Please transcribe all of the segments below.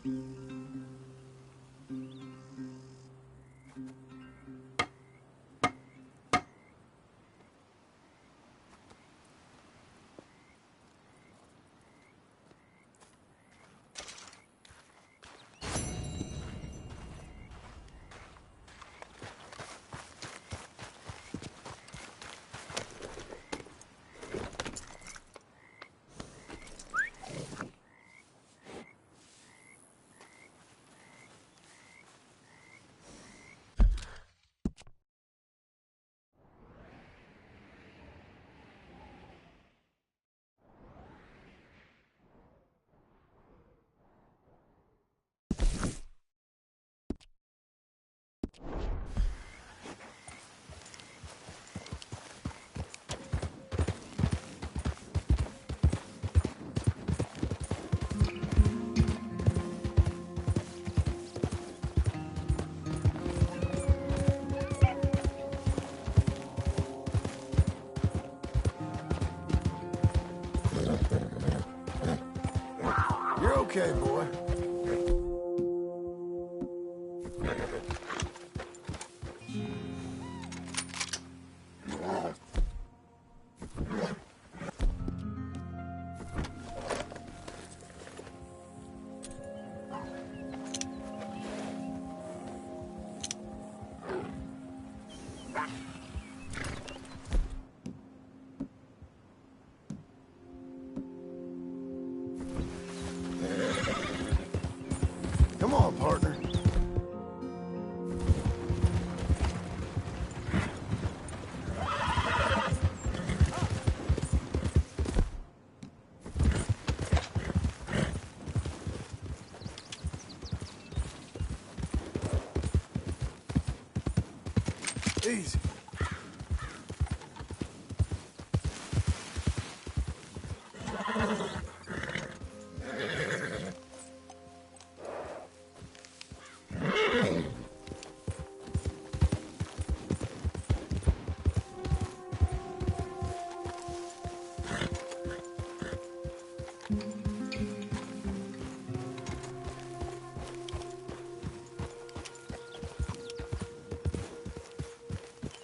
You're okay, boy. Come on, partner. Easy.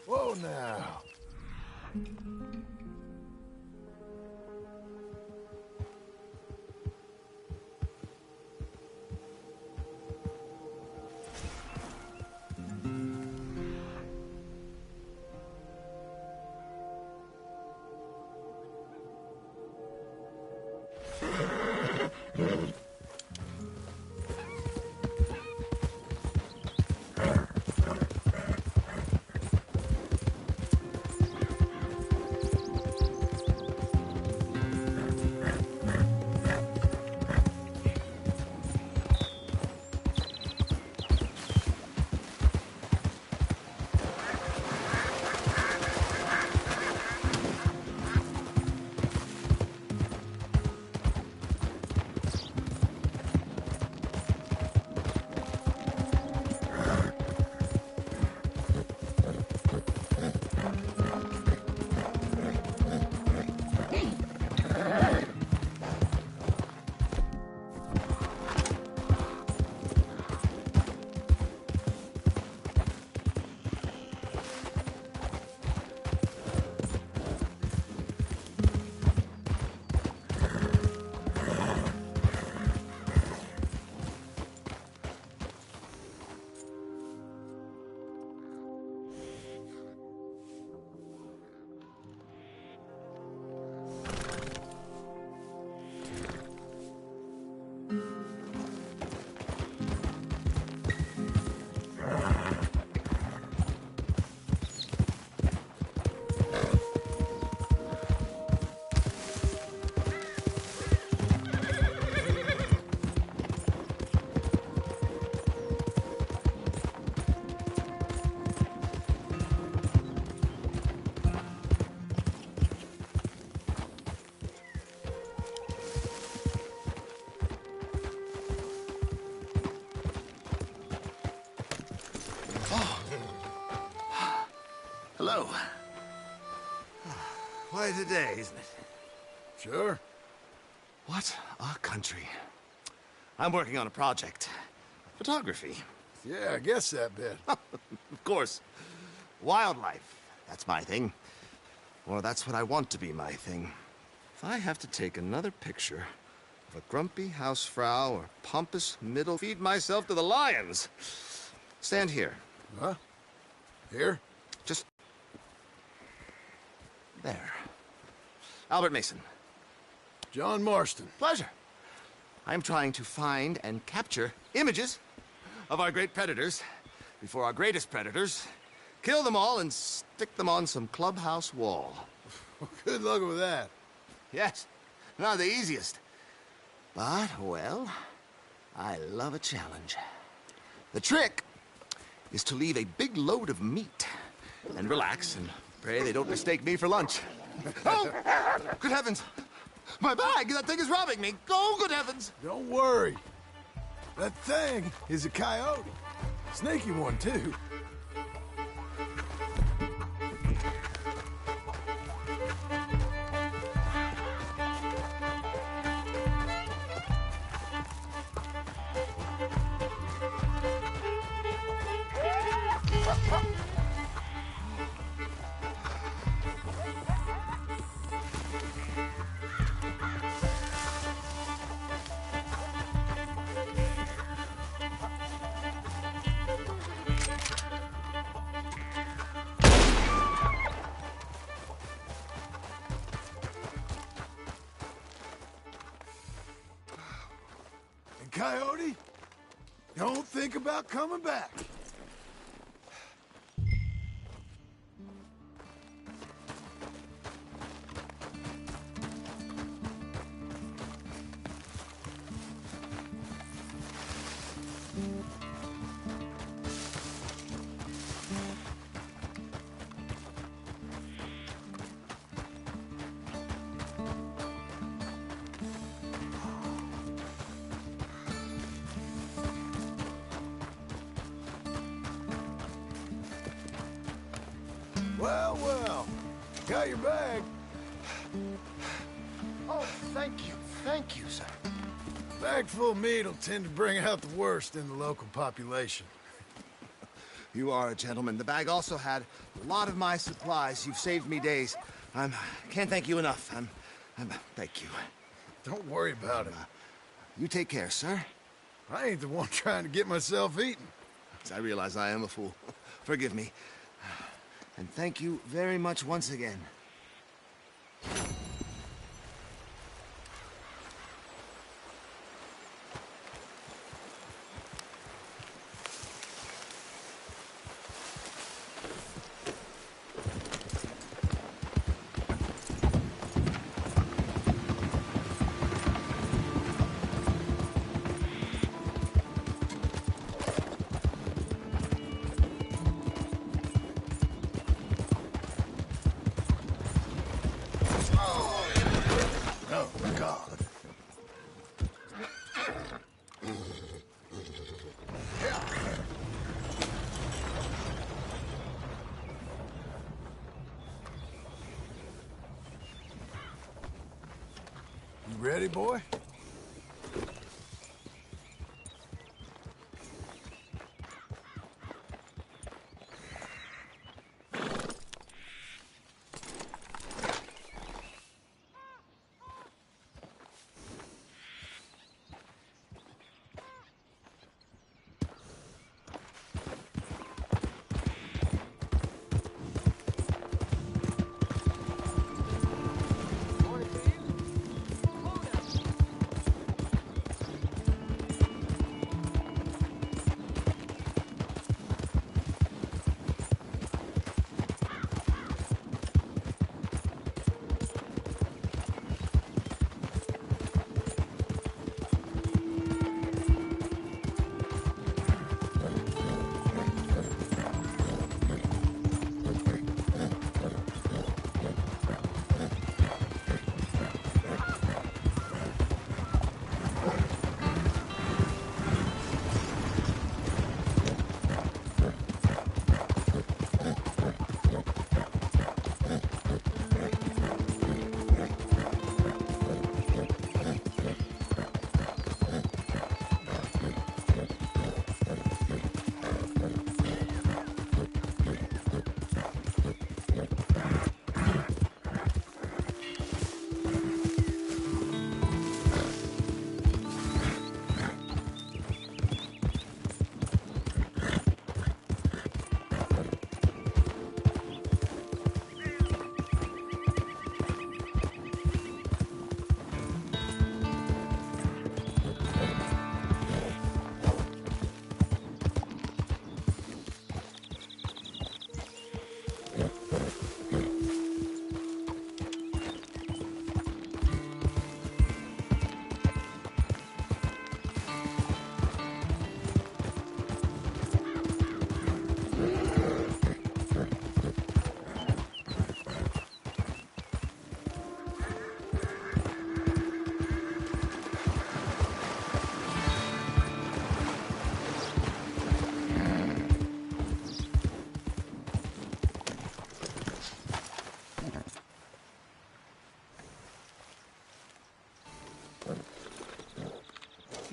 Whoa now. Hello. Quite a day, isn't it? Sure. What a country. I'm working on a project. Photography. Yeah, I guess that bit. Of course. Wildlife. That's my thing. Or that's what I want to be my thing. If I have to take another picture of a grumpy housefrau or pompous middle, feed myself to the lions. Stand here. Huh? Here? Just... there. Albert Mason. John Marston. Pleasure. I'm trying to find and capture images of our great predators before our greatest predators kill them all and stick them on some clubhouse wall. Good luck with that. Yes, not the easiest. But, well, I love a challenge. The trick is to leave a big load of meat and relax and pray they don't mistake me for lunch. Oh, good heavens! My bag! That thing is robbing me! Oh, good heavens! Don't worry. That thing is a coyote. Sneaky one, too. Coyote, don't think about coming back. Well, well, got your bag. Oh, thank you, sir. Bag full of meat will tend to bring out the worst in the local population. You are a gentleman. The bag also had a lot of my supplies. You've saved me days. Can't thank you enough. Thank you. Don't worry about it. You take care, sir. I ain't the one trying to get myself eaten. I realize I am a fool. Forgive me. And thank you very much once again. Oh, God. You ready, boy?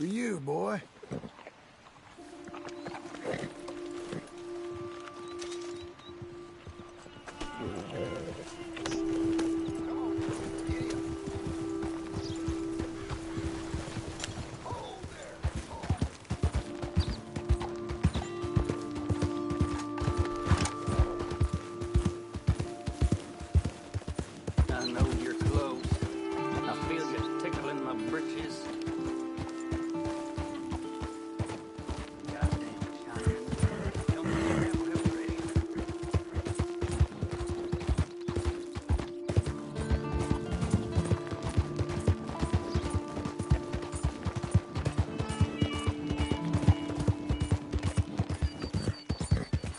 For you, boy. I know you're close. I feel you tickling my britches. Goddamn giant. Tell me your help ready.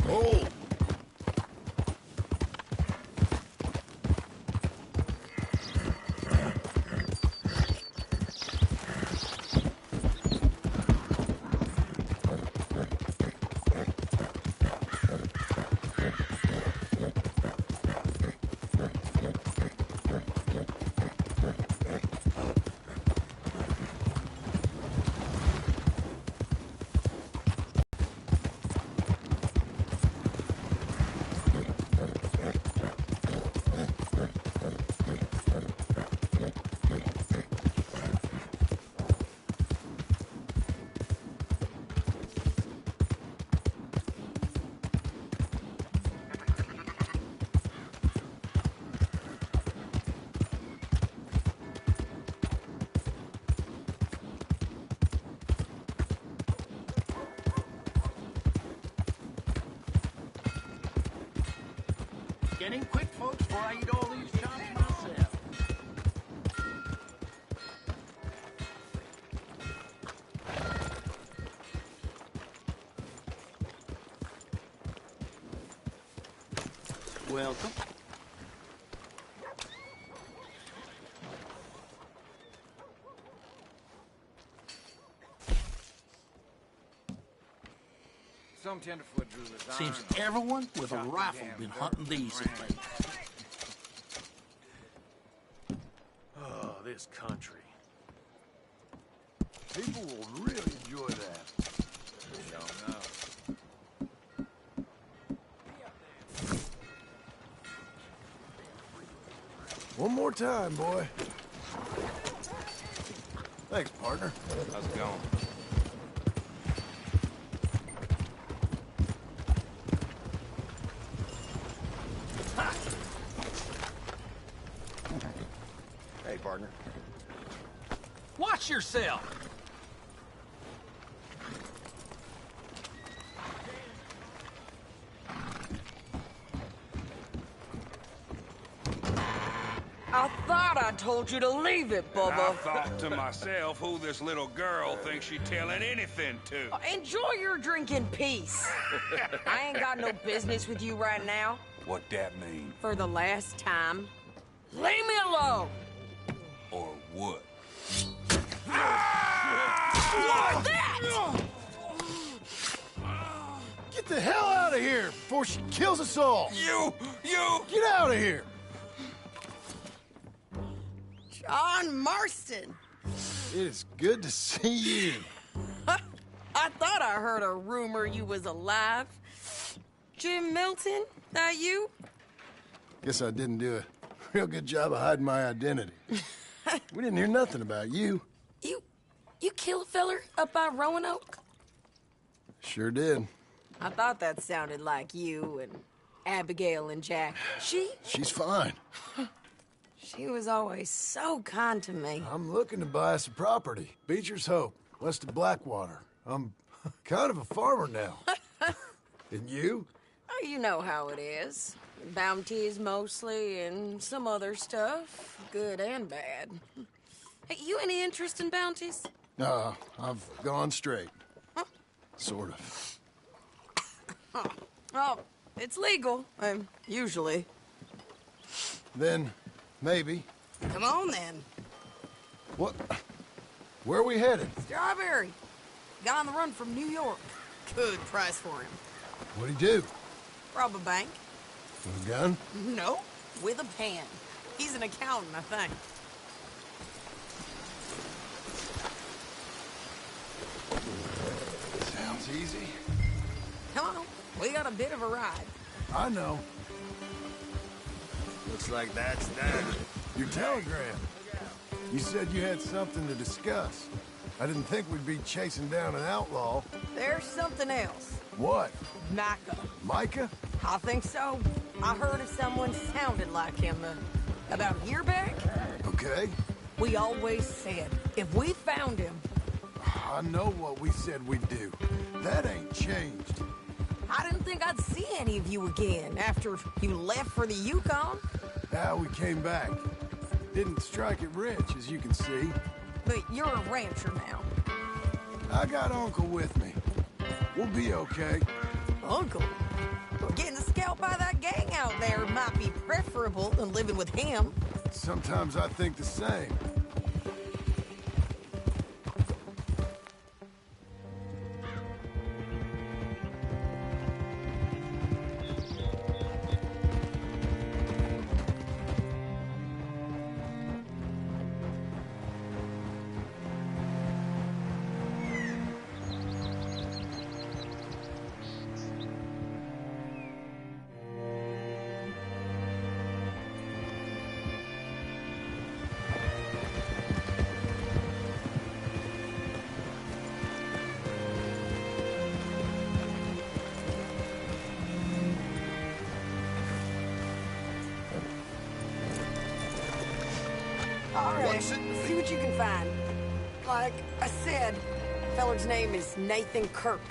Hold! Get in quick, folks, before I eat all these chops myself. Welcome. Some tenderfoot drew this Seems iron. everyone with a rifle been hunting these of late. Oh, this country. People will really enjoy that. Y'all know. One more time, boy. Thanks, partner. How's it going? Hey, partner. Watch yourself! I thought I told you to leave it, I Bubba. thought to myself who this little girl thinks she telling anything to. Enjoy your drink in peace. I ain't got no business with you right now. What that mean? For the last time, leave me alone. Or what? Like that! Get the hell out of here before she kills us all! You! Get out of here! John Marston. It is good to see you. I thought I heard a rumor you was alive. Jim Milton, that you? Guess I didn't do a real good job of hiding my identity. We didn't hear nothing about you. You kill a feller up by Roanoke? Sure did. I thought that sounded like you and Abigail and Jack. She's fine. She was always so kind to me. I'm looking to buy some property. Beecher's Hope, west of Blackwater. I'm kind of a farmer now. And you? Oh, you know how it is. Bounties mostly, and some other stuff, good and bad. Hey, you any interest in bounties? I've gone straight. Sort of. Oh, it's legal, usually. Then, maybe. Come on, then. What? Where are we headed? Strawberry. Guy on the run from New York. Good price for him. What'd he do? Rob a bank? With a gun? No, with a pen. He's an accountant, I think. It's easy. Come on, we got a bit of a ride. I know. Looks like that's done. Your telegram. You said you had something to discuss. I didn't think we'd be chasing down an outlaw. There's something else. What? Micah. Micah? I think so. I heard of someone sounded like him about a year back. Okay. We always said, if we found him... I know what we said we'd do. That ain't changed. I didn't think I'd see any of you again after you left for the Yukon. We came back. Didn't strike it rich, as you can see. But you're a rancher now. I got Uncle with me. We'll be okay. Uncle? Well, getting scalped by that gang out there might be preferable than living with him. Sometimes I think the same. All right, see what you can find. Like I said, feller's name is Nathan Kirk.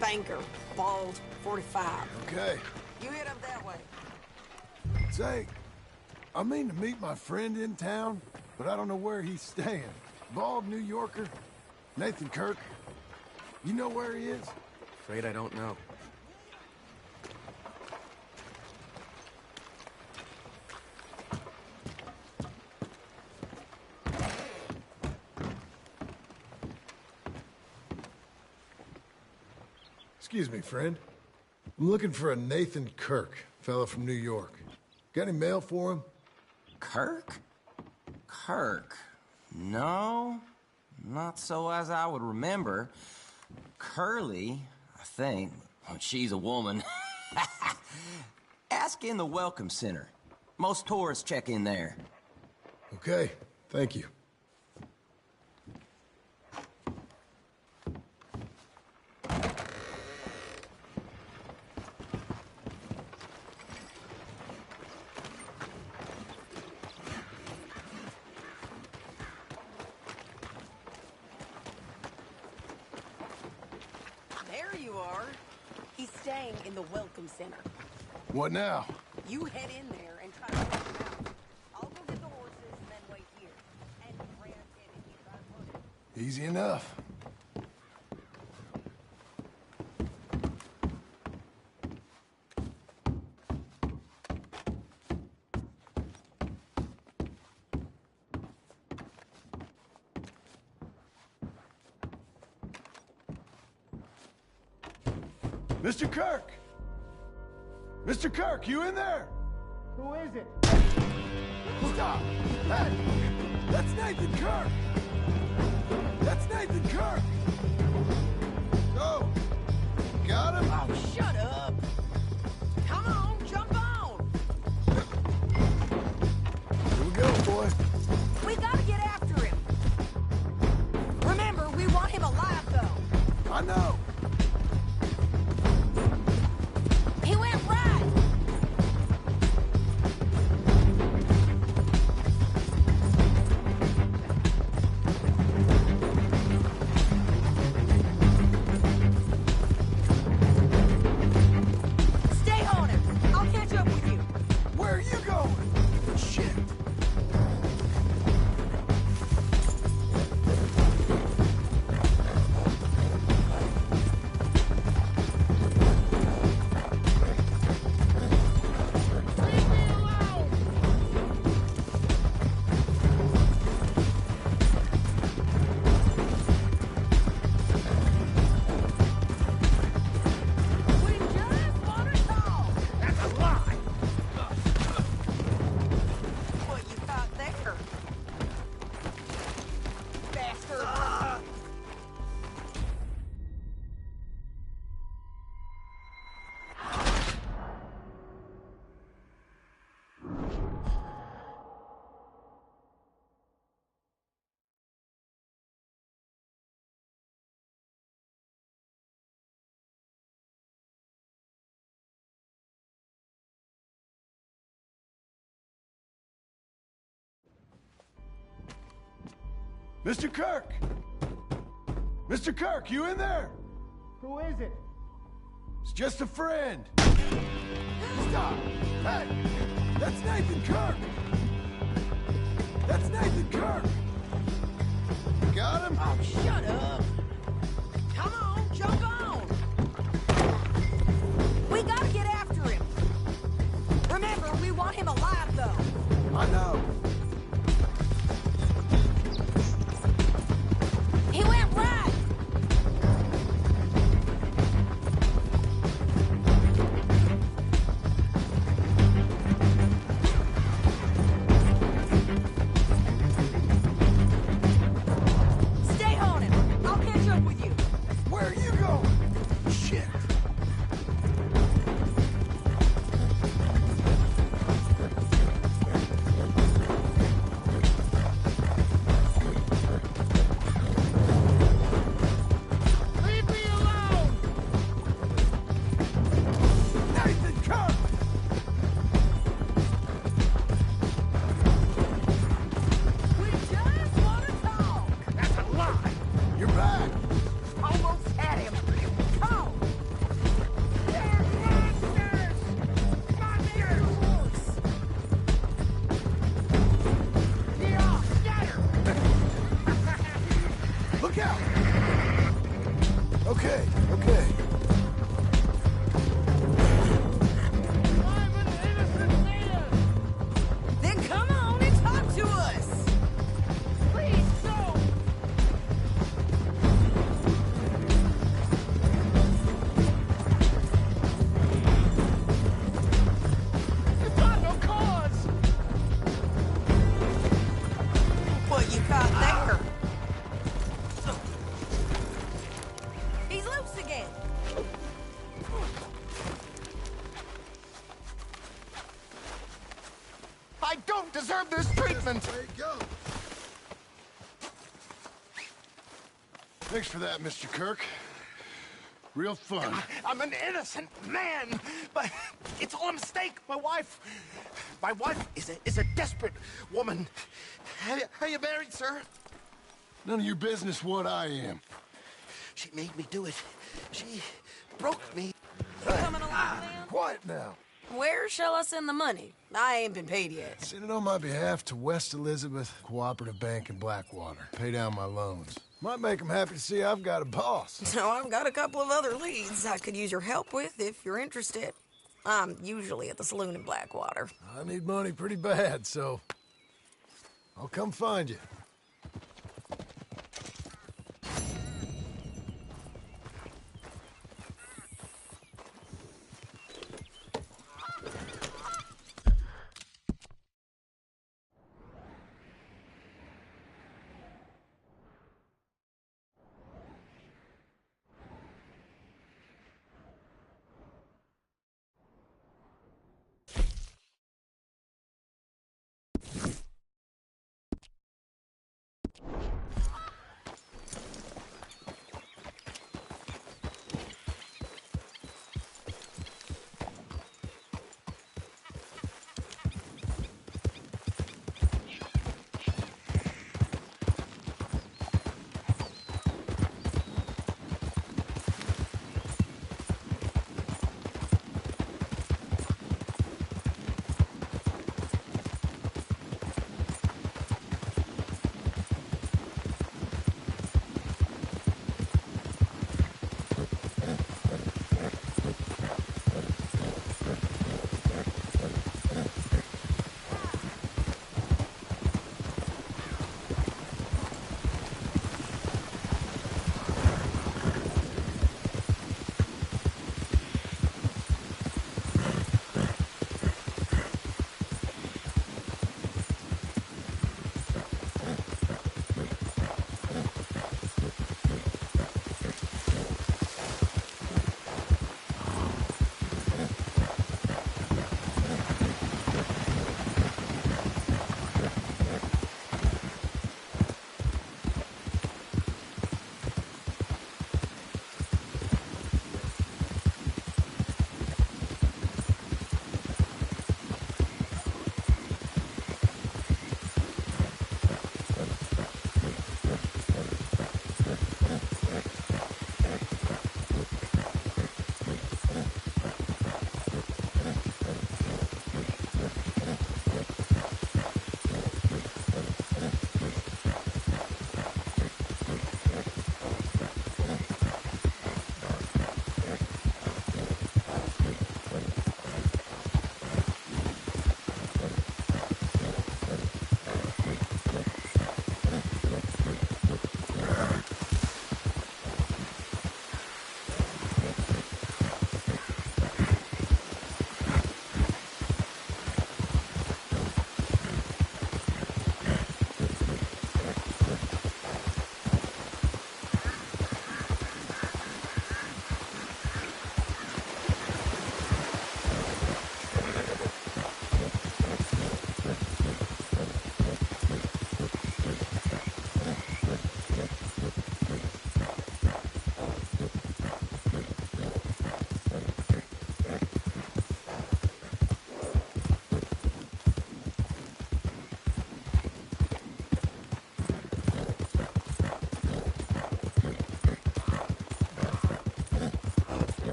Banker, bald, 45. Okay. You head up that way. Say, I mean to meet my friend in town, but I don't know where he's staying. Bald New Yorker, Nathan Kirk. You know where he is? Afraid I don't know. Excuse me, friend. I'm looking for a Nathan Kirk, fella from New York. Got any mail for him? Kirk? Kirk? No, not so as I would remember. Curly, I think. Well, she's a woman. Ask in the Welcome Center. Most tourists check in there. Okay, thank you. There you are. He's staying in the Welcome Center. What now? You head in there and try to work him out. I'll go get the horses and then wait here. And Grant and you try to put it. Easy enough. Mr. Kirk! Mr. Kirk, you in there? Who is it? Stop! Hey! That's Nathan Kirk! That's Nathan Kirk! Go! Got him? Oh, shut up! Come on, jump on! Here we go, boy. We gotta get after him. Remember, we want him alive, though. I know. He went right. Stay on him. I'll catch up with you. Where are you going? Shit. Mr. Kirk! Mr. Kirk, you in there? Who is it? It's just a friend. Stop! Hey! That's Nathan Kirk! That's Nathan Kirk! Got him? Oh, shut up. Come on, jump on. We gotta get after him. Remember, we want him alive, though. I know. He went right. Stay on him. I'll catch up with you. Where are you going? Shit. Leave me alone! Nathan Kirk! We just want to talk. That's a lie! You're back. Almost had him. Come on. They're monsters! Monsters! Get off! Scatter! Look out! Okay, okay. I'm an innocent man! Then come on and talk to us. Please, no! You've got no cause! What you caught there? He's loose again. I don't deserve this treatment! There you go. Thanks for that, Mr. Kirk. Real fun. I'm an innocent man, but it's all a mistake. My wife is a desperate woman. Are you married, sir? None of your business what I am. She made me do it. She broke me. Coming along, then? Quiet now. Where shall I send the money? I ain't been paid yet. Send it on my behalf to West Elizabeth Cooperative Bank in Blackwater. Pay down my loans. Might make them happy to see I've got a boss. So I've got a couple of other leads I could use your help with if you're interested. I'm usually at the saloon in Blackwater. I need money pretty bad, so I'll come find you.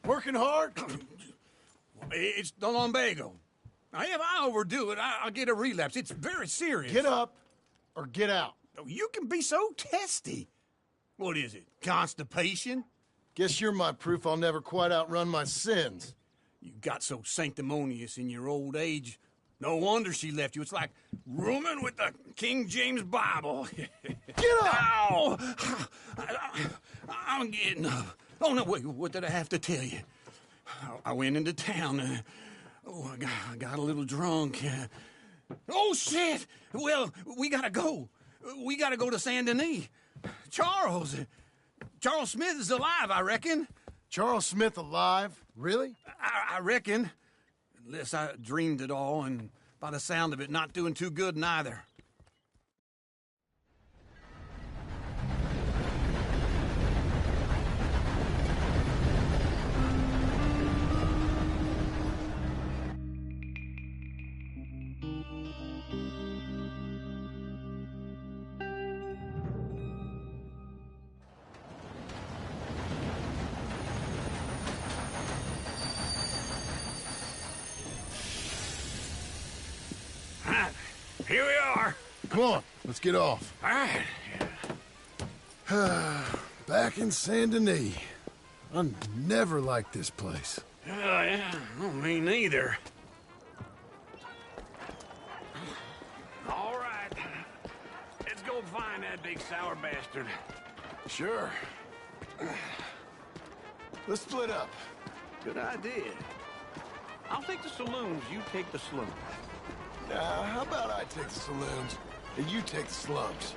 Working hard? It's the lumbago. Now, if I overdo it, I'll get a relapse. It's very serious. Get up or get out. Oh, you can be so testy. What is it, constipation? Guess you're my proof I'll never quite outrun my sins. You got so sanctimonious in your old age. No wonder she left you. It's like rooming with the King James Bible. Get up! Ow! I'm getting up. Oh, no, wait, what did I have to tell you? I went into town. I got a little drunk. Oh, shit! Well, we gotta go. We gotta go to Saint Denis. Charles Smith is alive, I reckon. Charles Smith alive? Really? I reckon. Unless I dreamed it all, and by the sound of it, not doing too good neither. Here we are. Come on, let's get off. All right. Back in Saint Denis. I never liked this place. Yeah, well, me neither. All right. Let's go find that big sour bastard. Sure. Let's split up. Good idea. I'll take the saloons, you take the slums. How about I take the saloons and you take the slums?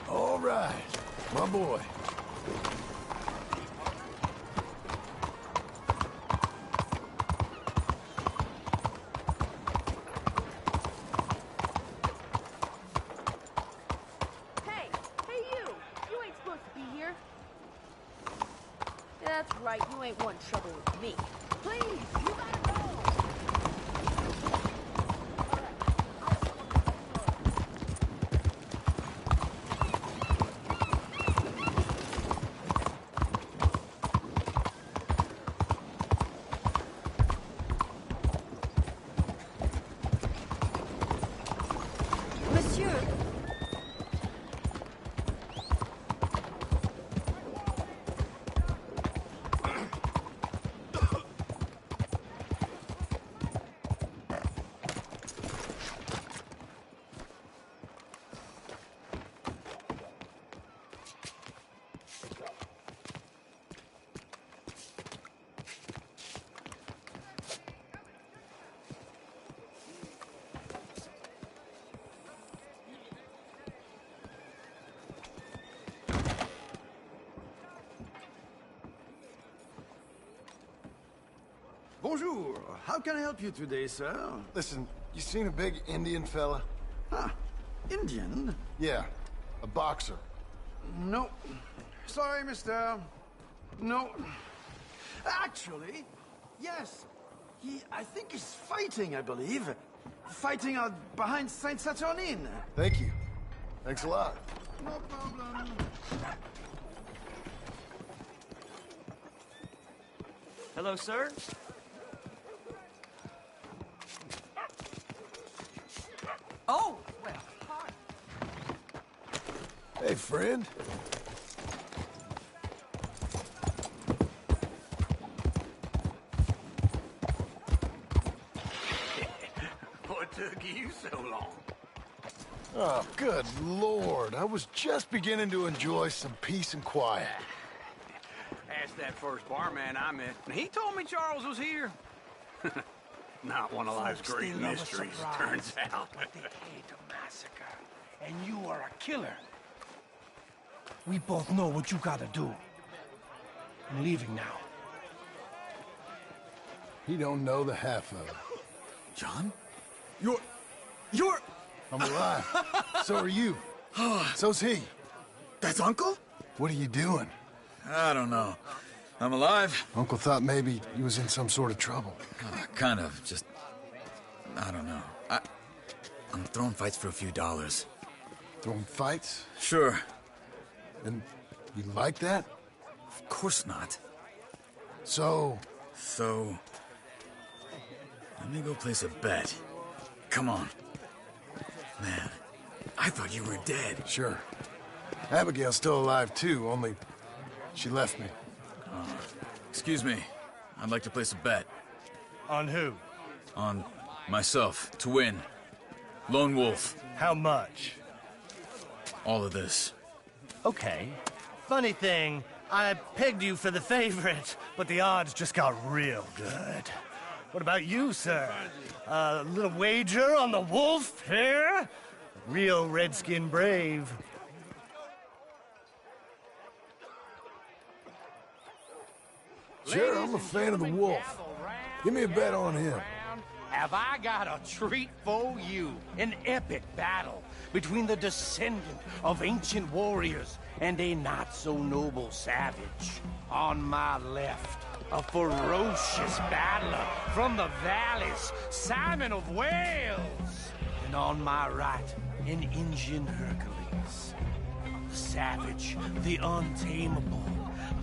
All right, my boy. Hey, you! You ain't supposed to be here. That's right, you ain't want trouble with me. Please, you gotta go! Monsieur, Bonjour. How can I help you today, sir? Listen, you seen a big Indian fella? Huh. Indian? Yeah, a boxer. No. Sorry, mister. No. Actually, yes. I think he's fighting, I believe. Fighting out behind Saint Saturnine. Thank you. Thanks a lot. No problem. Hello, sir. oh, well, hi. Hey, friend. What took you so long? Oh, good Lord. I was just beginning to enjoy some peace and quiet. Asked that first barman I met, and he told me Charles was here. Not one of life's great mysteries, turns out. They hate a massacre, and you are a killer. We both know what you gotta do. I'm leaving now. He don't know the half of it. John? You're... I'm alive. So are you. So's he. That's Uncle? What are you doing? I don't know. I'm alive. Uncle thought maybe you was in some sort of trouble. Kind of, just... I don't know. I'm throwing fights for a few dollars. Throwing fights? Sure. And you like that? Of course not. So... So... Let me go place a bet. Come on. Man, I thought you were dead. Sure. Abigail's still alive, too, only she left me. Excuse me. I'd like to place a bet. On who? On myself, to win. Lone Wolf. How much? All of this. Okay. Funny thing, I pegged you for the favorite, but the odds just got real good. What about you, sir? A little wager on the wolf here? Real redskin brave. Sure, I'm a fan of the wolf. Give me a bet on him. Have I got a treat for you? An epic battle between the descendant of ancient warriors and a not-so-noble savage. On my left, a ferocious battler from the valleys, Simon of Wales. And on my right, an Indian Hercules. The savage, the untamable,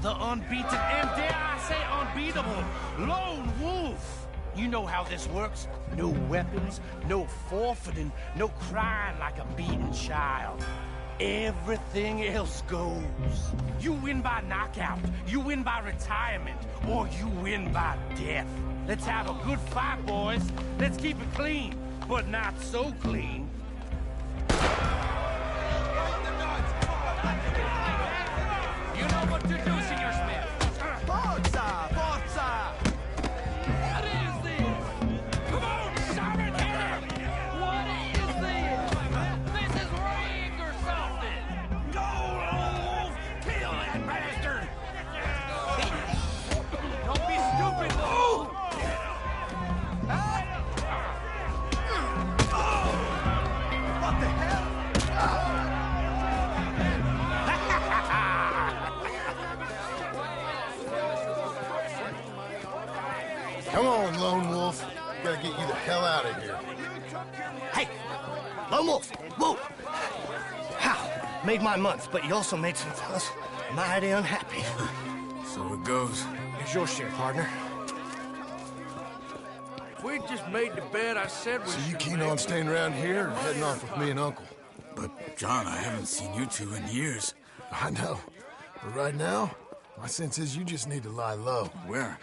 the unbeaten, and dare I say unbeatable, Lone Wolf. You know how this works. No weapons, no forfeiting, no crying like a beaten child. Everything else goes. You win by knockout, you win by retirement, or you win by death. Let's have a good fight, boys. Let's keep it clean, but not so clean. You know what to do, Senor Smith. Forza! Forza! What is this? Come on, Simon, hit him! What is this? This is rigged or something! Go, Lone Wolf! Kill that bastard! Don't be stupid, though! What the hell? Come on, Lone Wolf. Gotta get you the hell out of here. Hey! Lone Wolf! Whoa! How? Made my month, but you also made some fellas mighty unhappy. So it goes. Here's your share, partner. If we just made the bed, I said we So you should keen make. on staying around here or heading off with me and Uncle? But, John, I haven't seen you two in years. I know. But right now, my sense is you just need to lie low. Where?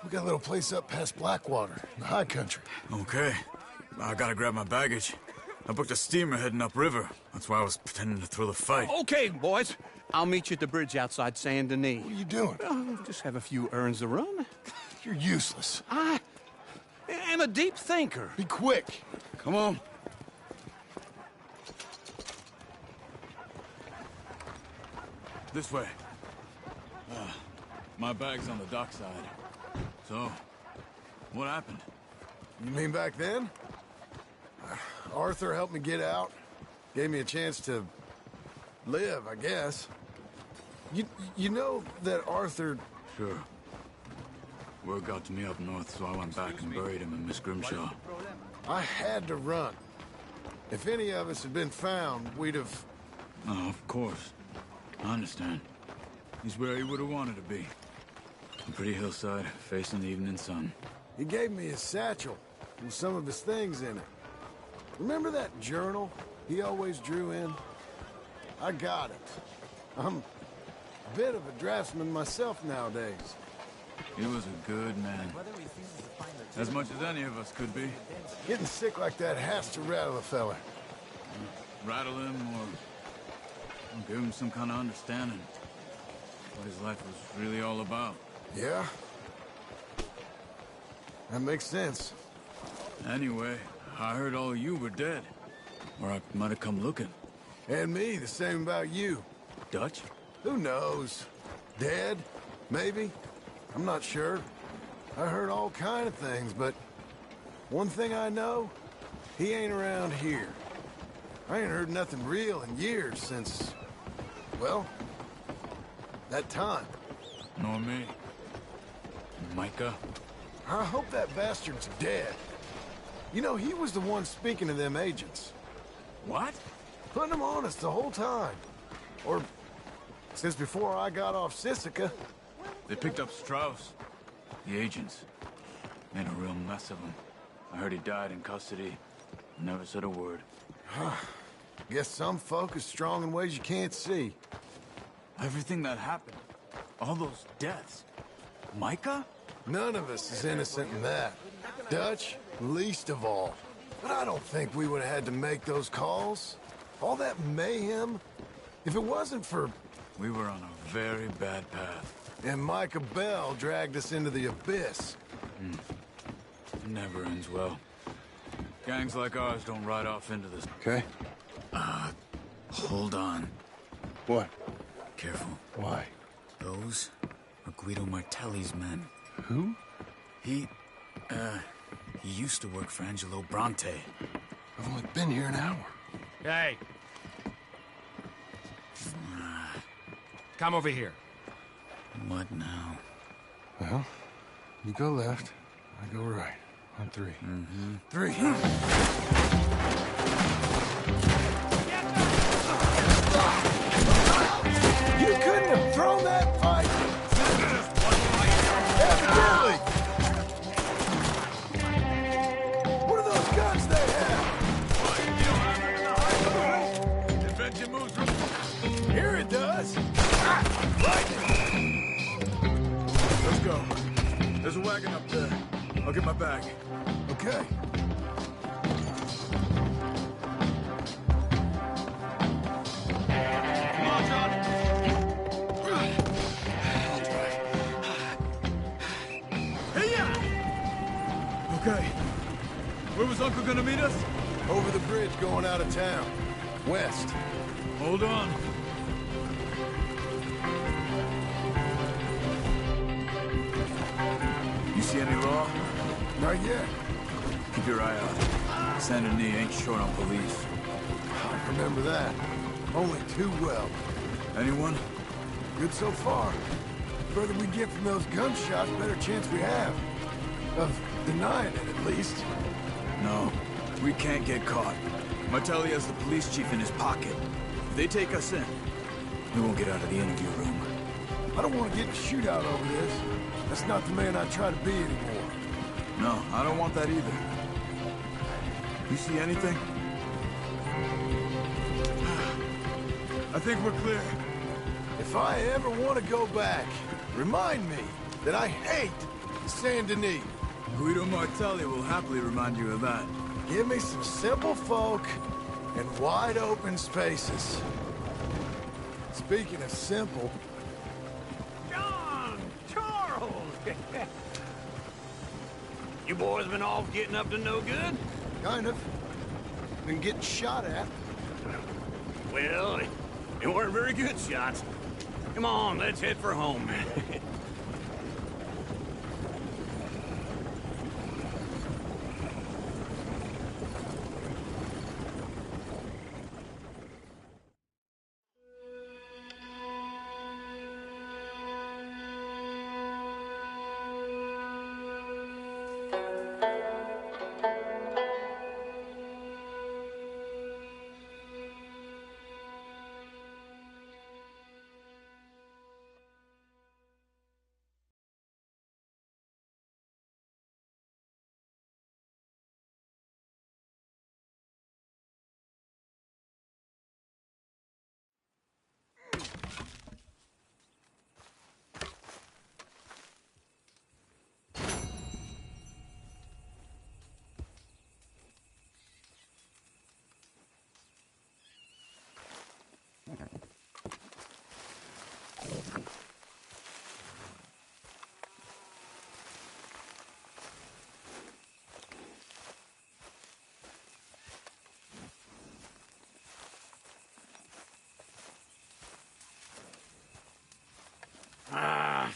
We got a little place up past Blackwater, in the high country. Okay. I gotta grab my baggage. I booked a steamer heading upriver. That's why I was pretending to throw the fight. Okay, boys. I'll meet you at the bridge outside Saint Denis. What are you doing? Just have a few errands to run. You're useless. I am a deep thinker. Be quick. Come on. This way. My bag's on the dockside. So, what happened? You mean back then? Arthur helped me get out. Gave me a chance to live, I guess. You know that Arthur... Sure. Word got to me up north, so I went back and buried him in Miss Grimshaw. I had to run. If any of us had been found, we'd have... Oh, of course. I understand. He's where he would have wanted to be. A pretty hillside, facing the evening sun. He gave me his satchel with some of his things in it. Remember that journal he always drew in? I got it. I'm a bit of a draftsman myself nowadays. He was a good man. As much as any of us could be. Getting sick like that has to rattle a fella. Rattle him or give him some kind of understanding. What his life was really all about. Yeah? That makes sense. Anyway, I heard all of you were dead. Or I might have come looking. And me, the same about you. Dutch? Who knows? Dead? Maybe. I'm not sure. I heard all kind of things, but one thing I know, he ain't around here. I ain't heard nothing real in years since, well, that time. Nor me. Micah? I hope that bastard's dead. You know, he was the one speaking to them agents. What? Putting them on us the whole time. Or since before I got off Sisika. They picked up Strauss. The agents. Made a real mess of him. I heard he died in custody. Never said a word. Guess some folk is strong in ways you can't see. Everything that happened. All those deaths. Micah? None of us is innocent in that. Dutch, least of all. But I don't think we would have had to make those calls. All that mayhem. If it wasn't for... We were on a very bad path. And Micah Bell dragged us into the abyss. Never ends well. Gangs like ours don't ride off into this. Okay. Hold on. What? Careful. Why? Those are Guido Martelli's men. Who? He used to work for Angelo Bronte. I've only been here an hour. Hey. Come over here. What now? Well, you go left, I go right. On three. Three. You couldn't have thrown that fight! Evidently! What are those guns they have? Adventure moves. Here it does! Let's go. There's a wagon up there. I'll get my bag. Okay. Come on, John. Hey-ya! Okay. Where was Uncle gonna meet us? Over the bridge going out of town. West. Hold on. You see any law? Not yet. Keep your eye out. Saint Denis ain't short on police. I remember that. Only too well. Anyone? Good so far. Further we get from those gunshots, better chance we have. Of denying it, at least. No. We can't get caught. Martelli has the police chief in his pocket. If they take us in, we won't get out of the interview room. I don't want to get in a shootout over this. That's not the man I try to be anymore. No, I don't want that either. You see anything? I think we're clear. If I ever want to go back, remind me that I hate Saint Denis. Guido Martelli will happily remind you of that. Give me some simple folk and wide open spaces. Speaking of simple... John! Charles! You boys been off getting up to no good? Kind of. Been getting shot at. Well, they weren't very good shots. Come on, let's head for home.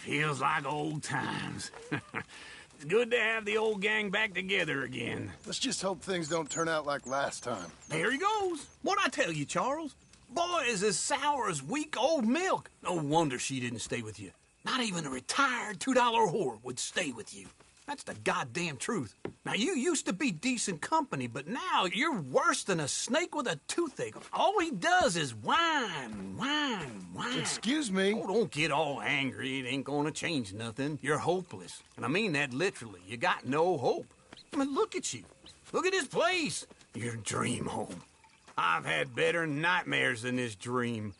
feels like old times. It's good to have the old gang back together again. Let's just hope things don't turn out like last time. There he goes. What'd I tell you, Charles? Boy is as sour as weak old milk. No wonder she didn't stay with you. Not even a retired $2 whore would stay with you. That's the goddamn truth. Now, you used to be decent company, but now you're worse than a snake with a toothache. All he does is whine. Excuse me? Oh, don't get all angry. It ain't gonna change nothing. You're hopeless. And I mean that literally. You got no hope. I mean, look at you. Look at this place. Your dream home. I've had better nightmares than this dream.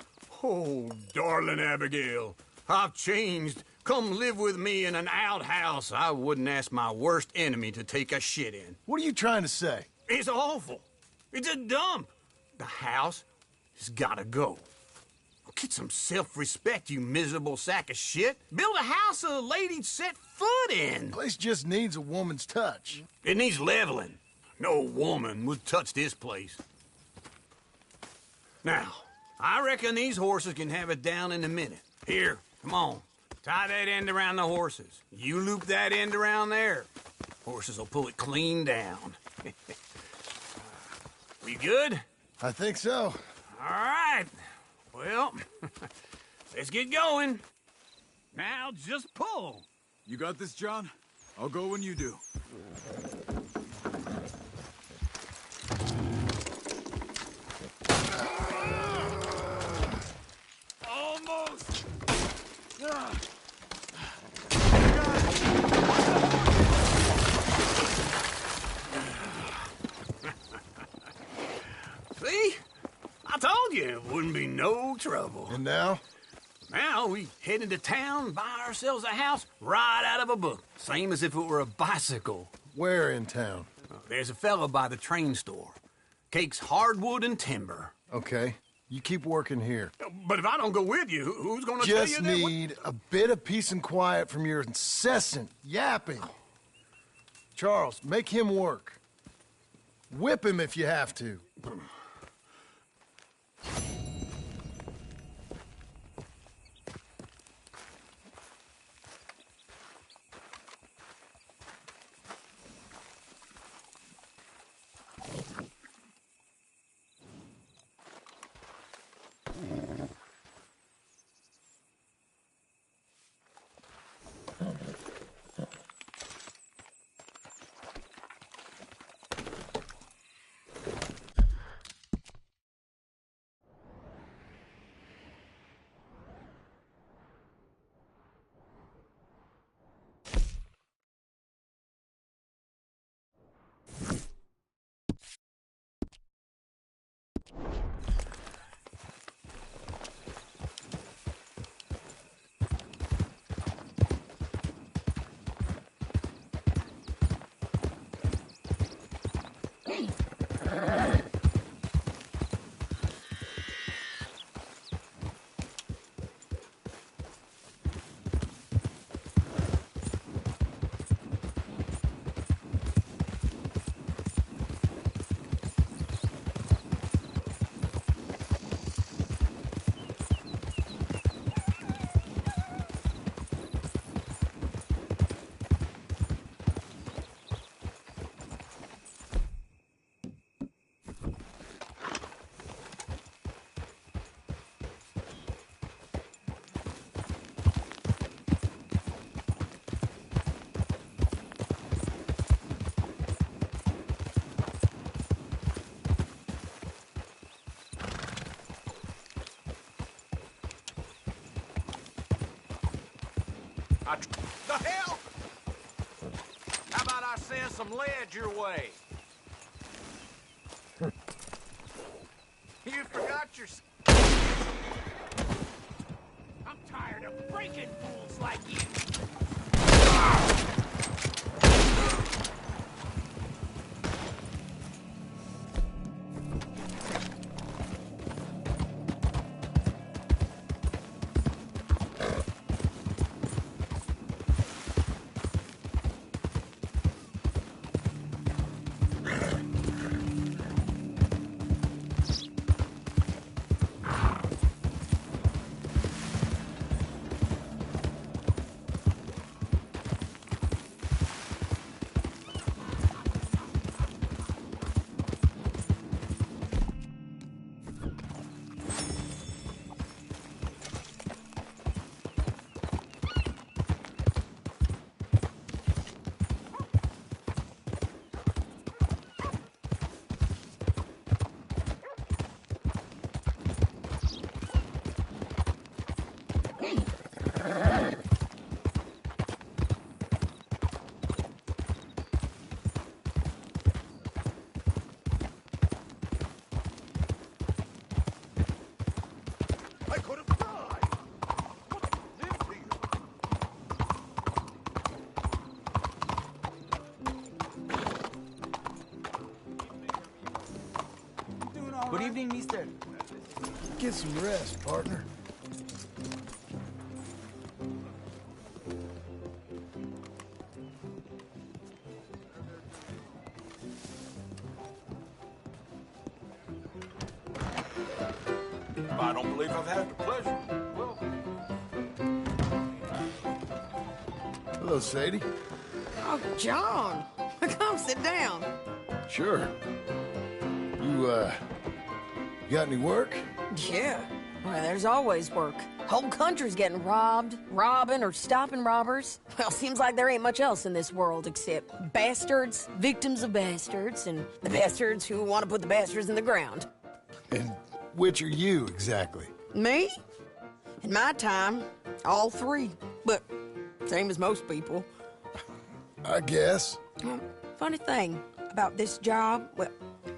Oh, darling Abigail, I've changed. Come live with me in an outhouse I wouldn't ask my worst enemy to take a shit in. What are you trying to say? It's awful. It's a dump. The house has gotta go. Get some self-respect, you miserable sack of shit. Build a house a lady'd set foot in. The place just needs a woman's touch. It needs leveling. No woman would touch this place. Now, I reckon these horses can have it down in a minute. Here, come on. Tie that end around the horses. You loop that end around there. Horses will pull it clean down. We good? I think so. All right. Well, let's get going. Now just pull. You got this, John? I'll go when you do. Almost! See? I told you it wouldn't be no trouble. And now? Now we head into town, buy ourselves a house right out of a book. Same as if it were a bicycle. Where in town? There's a fella by the train store. Cakes hardwood and timber. Okay. You keep working here. But if I don't go with you, who's gonna tell you Just that? need a bit of peace and quiet from your incessant yapping. Charles, make him work. Whip him if you have to. The hell? How about I send some lead your way? You forgot your... I'm tired of breaking fools like you. Good evening, mister. Get some rest, partner. I don't believe I've had the pleasure. Well, Hello, Sadie. Oh, John. Come sit down. Sure. You got any work? Yeah. Well, there's always work. Whole country's getting robbed, robbing, or stopping robbers. Well, seems like there ain't much else in this world except bastards, victims of bastards, and the bastards who want to put the bastards in the ground. And which are you, exactly? Me? In my time, all three. But same as most people. I guess. Funny thing about this job, well,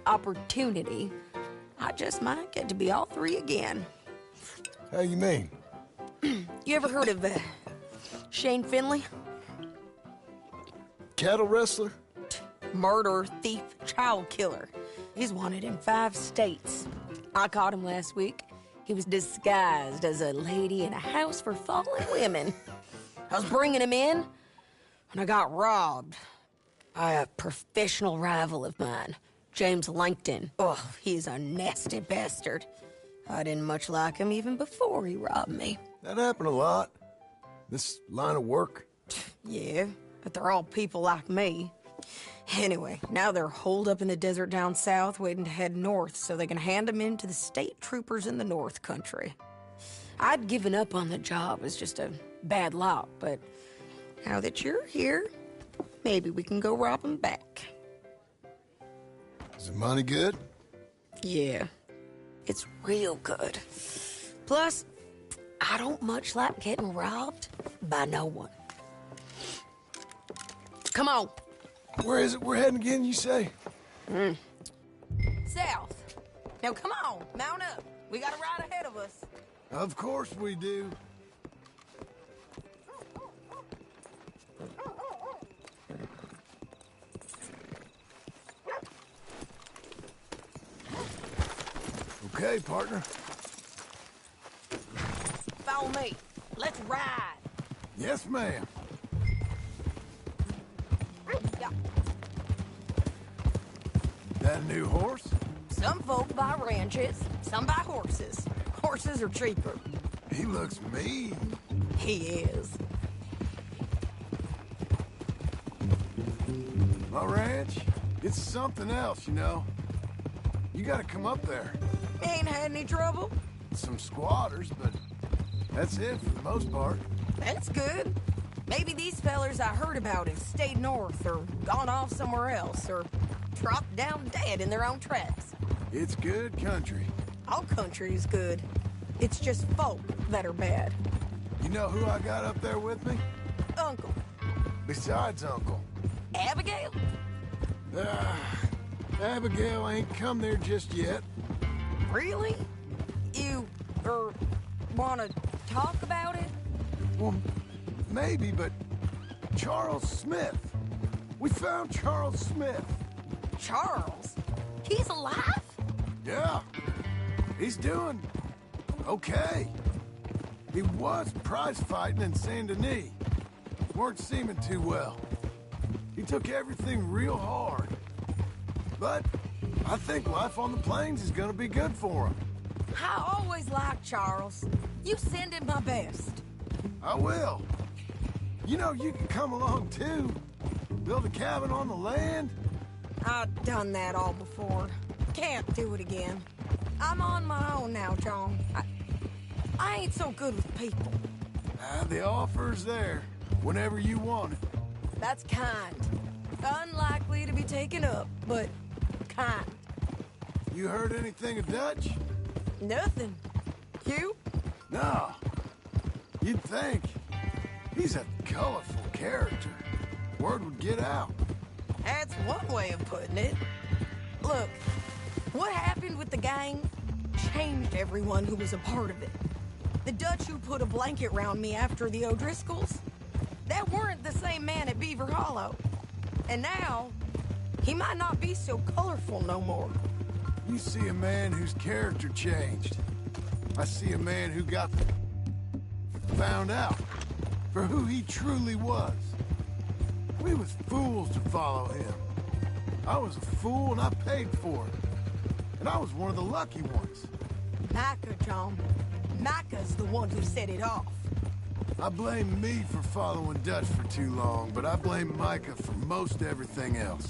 opportunity, I just might get to be all three again. How you mean? You ever heard of Shane Finley? Cattle wrestler? Murderer, thief, child killer. He's wanted in 5 states. I caught him last week. He was disguised as a lady in a house for fallen women. I was bringing him in, and I got robbed by a professional rival of mine, James Langton. Oh, he's a nasty bastard. I didn't much like him even before he robbed me. That happened a lot. This line of work. Yeah, but they're all people like me. Anyway, now they're holed up in the desert down south, waiting to head north so they can hand them in to the state troopers in the north country. I'd given up on the job as just a bad lot, but now that you're here, maybe we can go rob them back. Is the money good? Yeah, it's real good. Plus, I don't much like getting robbed by no one. Come on. Where is it we're heading again, you say? South. Now come on, mount up. We got a ride ahead of us. Of course we do. Okay, partner. Follow me. Let's ride. Yes, ma'am. Yeah. That a new horse? Some folk buy ranches, some buy horses. Horses are cheaper. He looks mean. He is. My ranch, it's something else, you know. You gotta come up there. Ain't had any trouble? Some squatters, but that's it for the most part. That's good. Maybe these fellers I heard about have stayed north or gone off somewhere else or dropped down dead in their own tracks. It's good country. All country is good. It's just folk that are bad. You know who I got up there with me? Uncle. Besides Uncle. Abigail? Abigail ain't come there just yet. Really? You, wanna talk about it? Well, maybe, but Charles Smith. We found Charles Smith. Charles? He's alive? Yeah. He's doing okay. He was prize fighting in Saint Denis. Weren't seeming too well. He took everything real hard. But I think life on the plains is gonna be good for him. I always liked Charles. You send him my best. I will. You know, you can come along too. Build a cabin on the land. I've done that all before. Can't do it again. I'm on my own now, John. I ain't so good with people. The offer's there, whenever you want it. That's kind. Unlikely to be taken up, but kind. You heard anything of Dutch? Nothing. You? No. You'd think. He's a colorful character. Word would get out. That's one way of putting it. Look, what happened with the gang changed everyone who was a part of it. The Dutch who put a blanket round me after the O'Driscolls, that weren't the same man at Beaver Hollow. And now, he might not be so colorful no more. You see a man whose character changed. I see a man who got found out for who he truly was. We was fools to follow him. I was a fool and I paid for it. And I was one of the lucky ones. Micah, John. Micah's the one who set it off. I blame me for following Dutch for too long, but I blame Micah for most everything else.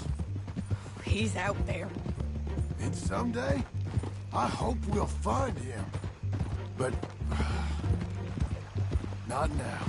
He's out there. And someday, I hope we'll find him. But... not now.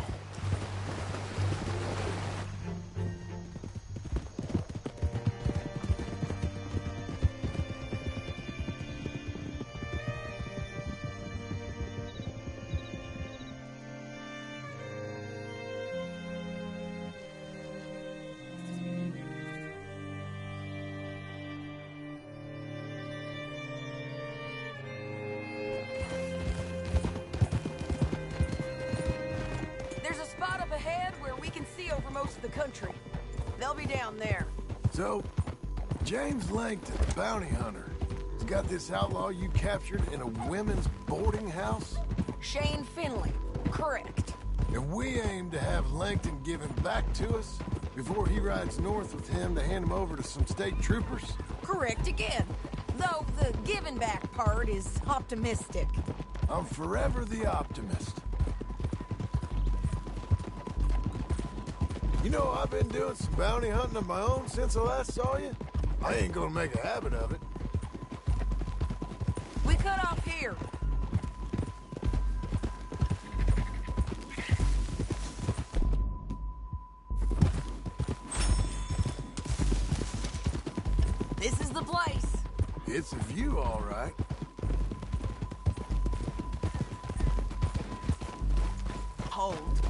Most of the country. They'll be down there. So, James Langton, the bounty hunter, has got this outlaw you captured in a women's boarding house? Shane Finley, correct. And we aim to have Langton give him back to us before he rides north with him to hand him over to some state troopers? Correct again. Though the giving back part is optimistic. I'm forever the optimist. You know, I've been doing some bounty hunting of my own since I last saw you. I ain't gonna make a habit of it. We cut off here. This is the place. It's a view, all right. Hold.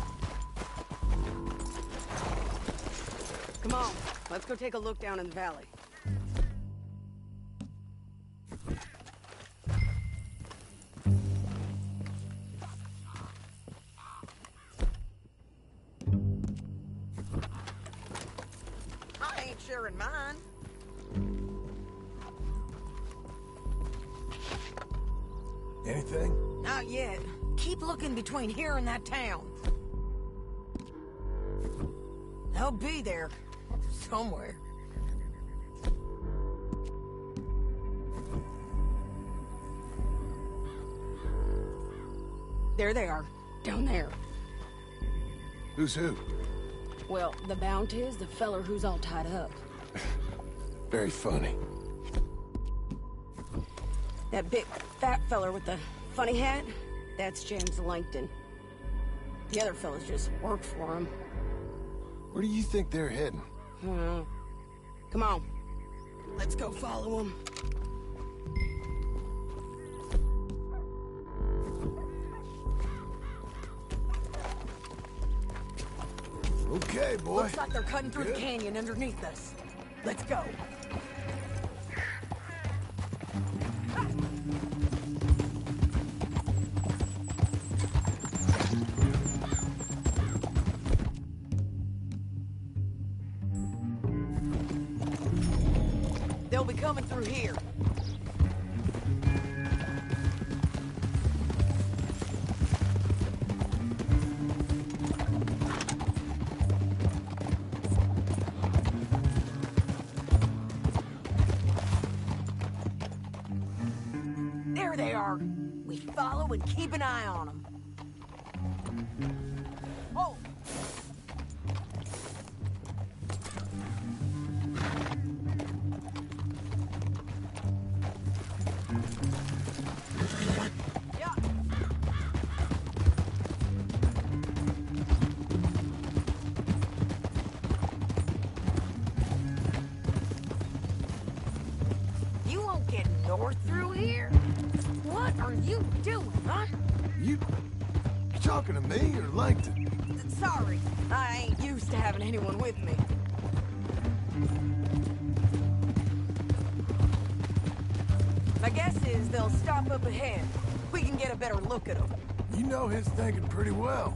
Come on, let's go take a look down in the valley. I ain't sharing mine. Anything? Not yet. Keep looking between here and that town. They'll be there. Somewhere. There they are, down there. Who's who? Well, the Bounty is the feller who's all tied up. Very funny. That big, fat feller with the funny hat, that's James Langton. The other fellas just work for him. Where do you think they're heading? Come on. Let's go follow him. Okay, boy. Looks like they're cutting through the canyon underneath us. Let's go. They'll be coming through here. There they are. We follow and keep an eye on them. Oh! North through here? What are you doing, huh? You talking to me or Langton? Sorry, I ain't used to having anyone with me. My guess is they'll stop up ahead. We can get a better look at them. You know his thinking pretty well.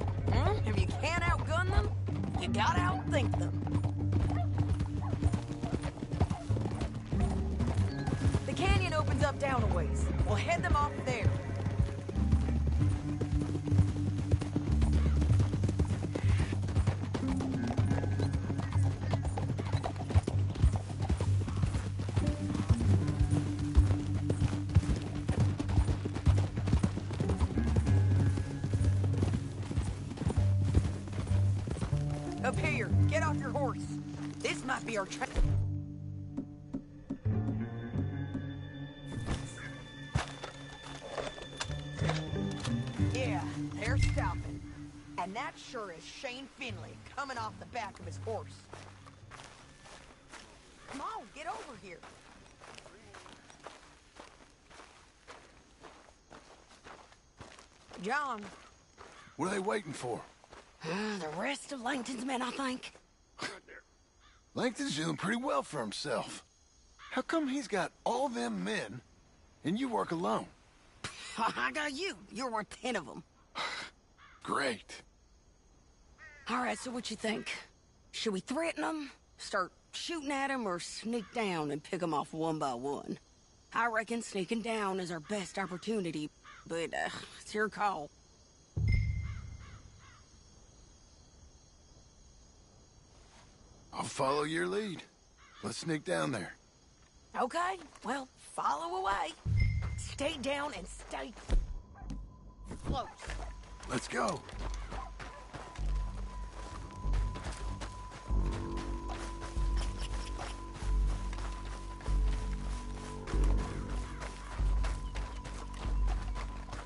If you can't outgun them, you gotta outthink them. The canyon opens up back down a ways. We'll head them off there. Up here, get off your horse. This might be our track. Yeah, they're stopping. And that sure is Shane Finley coming off the back of his horse. Come on, get over here. John. What are they waiting for? The rest of Langton's men, I think. Langton's doing pretty well for himself. How come he's got all them men, and you work alone? I got you. You're worth 10 of them. Great. All right, so what you think? Should we threaten them, start shooting at them, or sneak down and pick them off one by one? I reckon sneaking down is our best opportunity, but it's your call. I'll follow your lead. Let's sneak down there. Okay, well, follow away. Stay down and stay close. Let's go.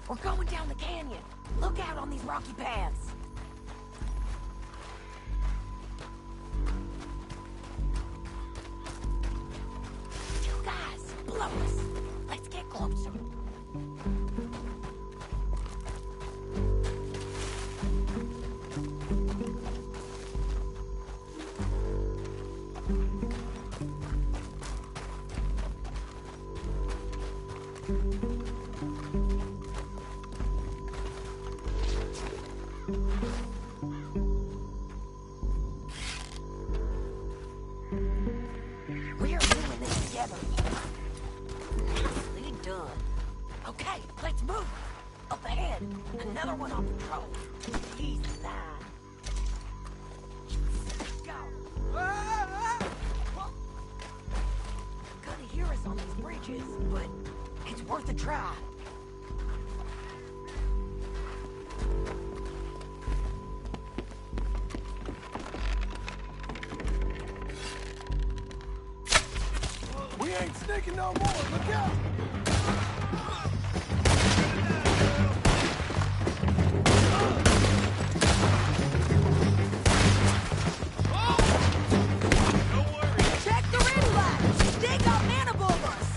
We're going down the canyon. Look out on these rocky paths. You guys, blow us. Let's get closer. We're doing this together. Nicely done. Okay, let's move. Up ahead, another one on patrol. He's nine. Go. Gonna hear us on these bridges, but it's worth a try. We ain't sneaking no more. Look out! Check the red light! They got man above us!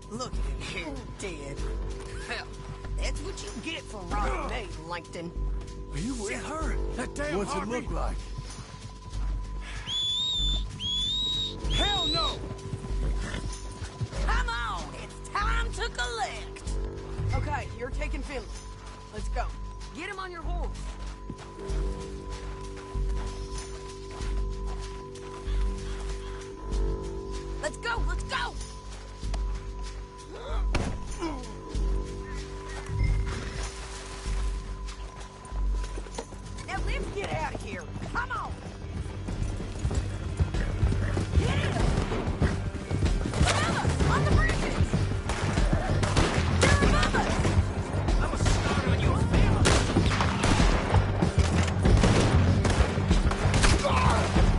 Look at him here, dead. Hell, that's what you get for robbing me, Langton. Are you with her? That damn What's it look like? Hell no! Come on, it's time to collect. Okay, you're taking Finley. Let's go. Get him on your horse. Let's go, let's go! Now let's get out of here. Come on! Get him! Above us, on the bridges! They're above us! I'm a start on you, fella!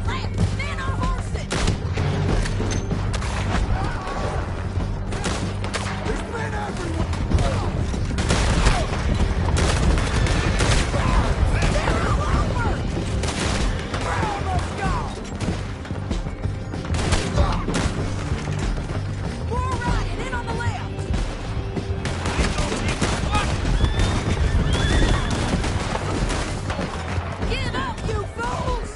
Left, men on horses! There's men everywhere! They're all over! We're almost gone! More right and in on the left! Give up, you fools!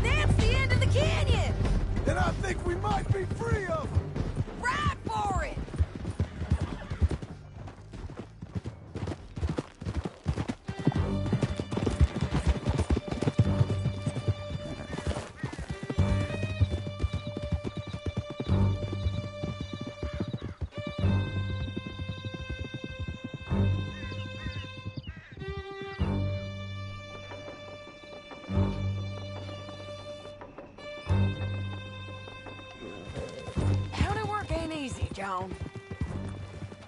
That's the end of the canyon! And I think we might be free of them! Ride for it! Howdy work ain't easy, John.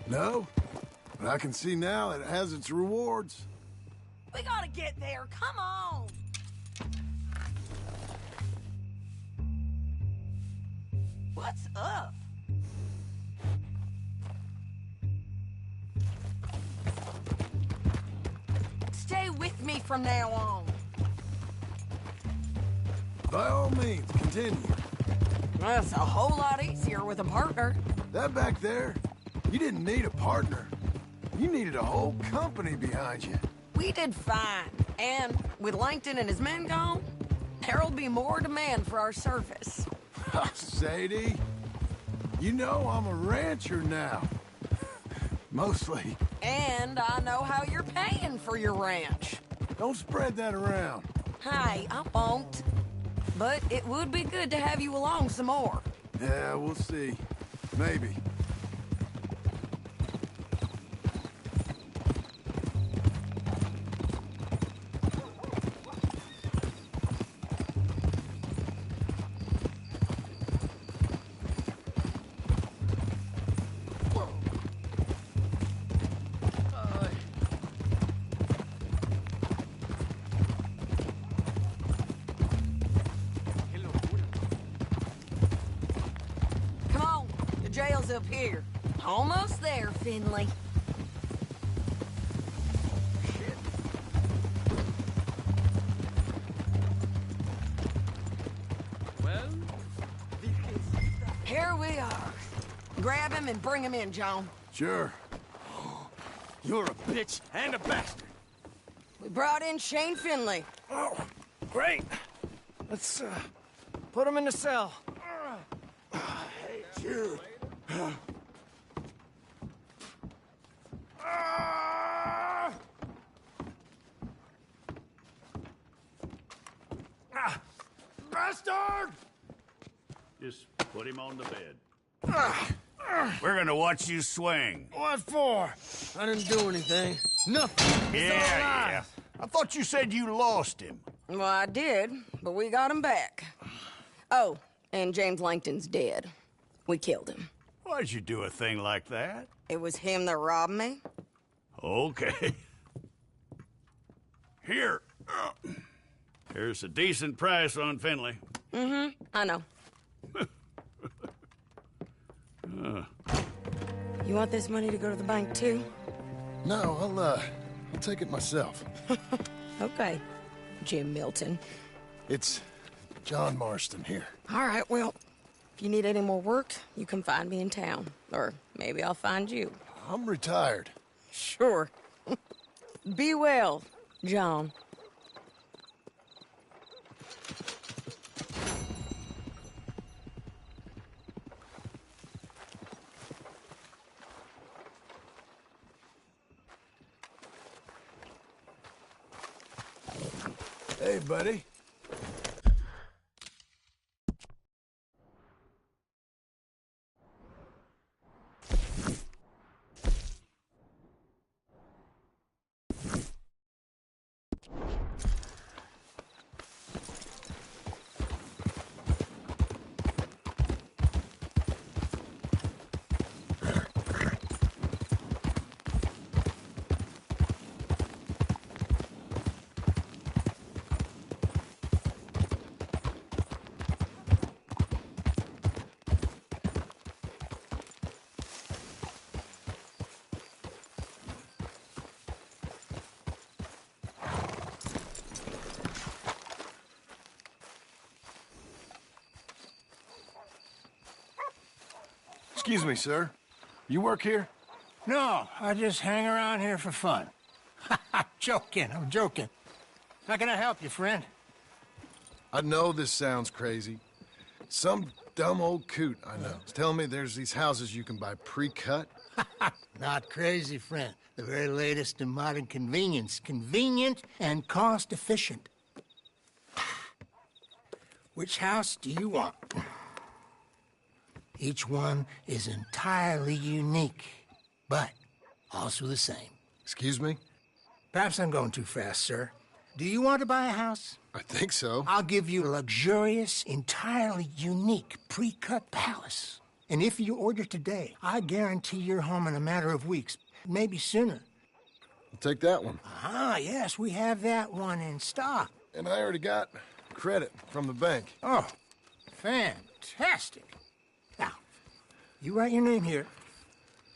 No? But I can see now it has its rewards. We gotta get there, come on! What's up? Stay with me from now on. By all means, continue. That's a whole lot easier with a partner. That back there, you didn't need a partner. You needed a whole company behind you. We did fine. And with Langton and his men gone, there'll be more demand for our service. Sadie, you know I'm a rancher now. Mostly. And I know how you're paying for your ranch. Don't spread that around. Hey, I won't. But it would be good to have you along some more. Yeah, we'll see. Maybe. Come on, the jail's up here. Almost there, Finley. Well? Here we are. Grab him and bring him in, John. Sure. You're a bitch and a bastard. We brought in Shane Finley. Oh, great. Let's, put him in the cell. Hey, you. Bastard! Just put him on the bed. We're gonna watch you swing. What for? I didn't do anything. Nothing. He's Yeah. I thought you said you lost him. Well, I did, but we got him back. Oh, and James Langton's dead. We killed him. Why'd you do a thing like that? It was him that robbed me. Okay. Here. Here's a decent price on Finley. Mm-hmm, I know. You want this money to go to the bank, too? No, I'll take it myself. Okay, Jim Milton. It's John Marston here. All right, well, if you need any more work, you can find me in town. Or maybe I'll find you. I'm retired. Sure. Be well, John. Hey, buddy. Excuse me, sir. You work here? No, I just hang around here for fun. I'm joking. How can I help you, friend? I know this sounds crazy. Some dumb old coot I know is telling me there's these houses you can buy pre-cut. Not crazy, friend. The very latest in modern convenience. Convenient and cost-efficient. Which house do you want? Each one is entirely unique, but also the same. Excuse me? Perhaps I'm going too fast, sir. Do you want to buy a house? I think so. I'll give you a luxurious, entirely unique, pre-cut palace. And if you order today, I guarantee you're home in a matter of weeks, maybe sooner. I'll take that one. Ah, yes, we have that one in stock. And I already got credit from the bank. Oh, fantastic. Now, you write your name here,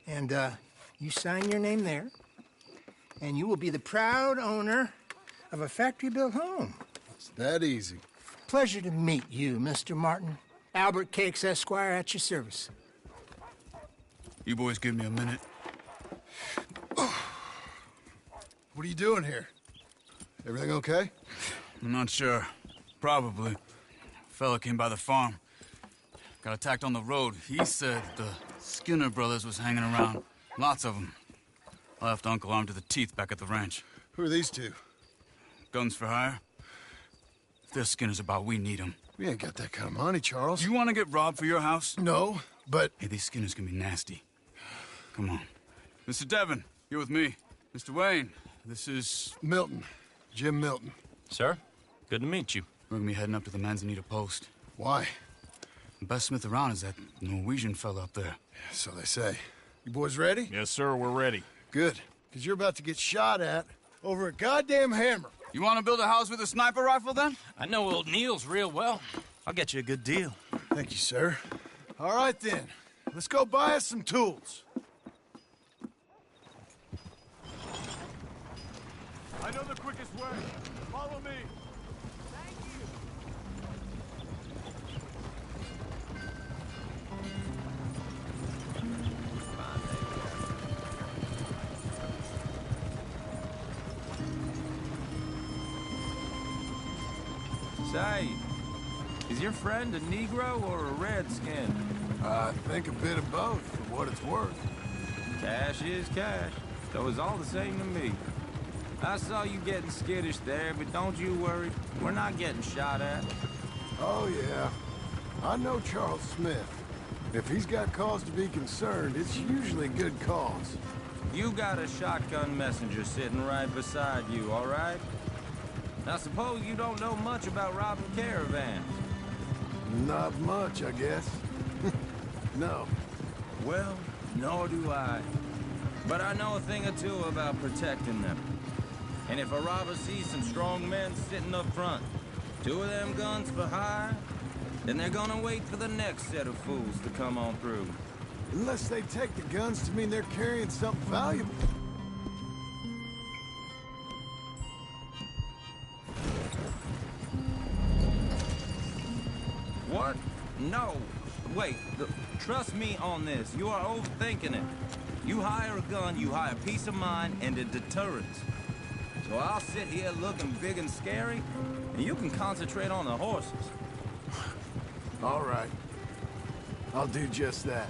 and you sign your name there, and you will be the proud owner of a factory-built home. It's that easy. Pleasure to meet you, Mr. Martin. Albert Cakes, Esquire, at your service. You boys give me a minute. What are you doing here? Everything okay? I'm not sure. Probably. A fella came by the farm. Got attacked on the road. He said the Skinner brothers was hanging around. Lots of them. I left Uncle armed to the teeth back at the ranch. Who are these two? Guns for hire. If there's Skinner's about, we need them. We ain't got that kind of money, Charles. You want to get robbed for your house? No, but... Hey, these Skinners can be nasty. Come on. Mr. Devon, you're with me. Mr. Wayne, this is... Milton. Jim Milton. Sir, good to meet you. We're gonna be heading up to the Manzanita post. Why? The best smith around is that Norwegian fella up there. So they say. You boys ready? Yes, sir, we're ready. Good. Because you're about to get shot at over a goddamn hammer. You want to build a house with a sniper rifle, then? I know old Neil's real well. I'll get you a good deal. Thank you, sir. All right, then. Let's go buy us some tools. I know the quickest way. Follow me. Thank you. Say, is your friend a Negro or a Redskin? I think a bit of both, for what it's worth. Cash is cash, so it's all the same to me. I saw you getting skittish there, but don't you worry. We're not getting shot at. Oh, yeah. I know Charles Smith. If he's got cause to be concerned, it's usually good cause. You got a shotgun messenger sitting right beside you, all right? Now, suppose you don't know much about robbing caravans. Not much, I guess. No. Well, nor do I. But I know a thing or two about protecting them. And if a robber sees some strong men sitting up front, 2 of them guns for hire, then they're gonna wait for the next set of fools to come on through. Unless they take the guns to mean they're carrying something valuable. What? No. Wait, trust me on this. You are overthinking it. You hire a gun, you hire peace of mind and a deterrence. So I'll sit here looking big and scary, and you can concentrate on the horses. All right. I'll do just that.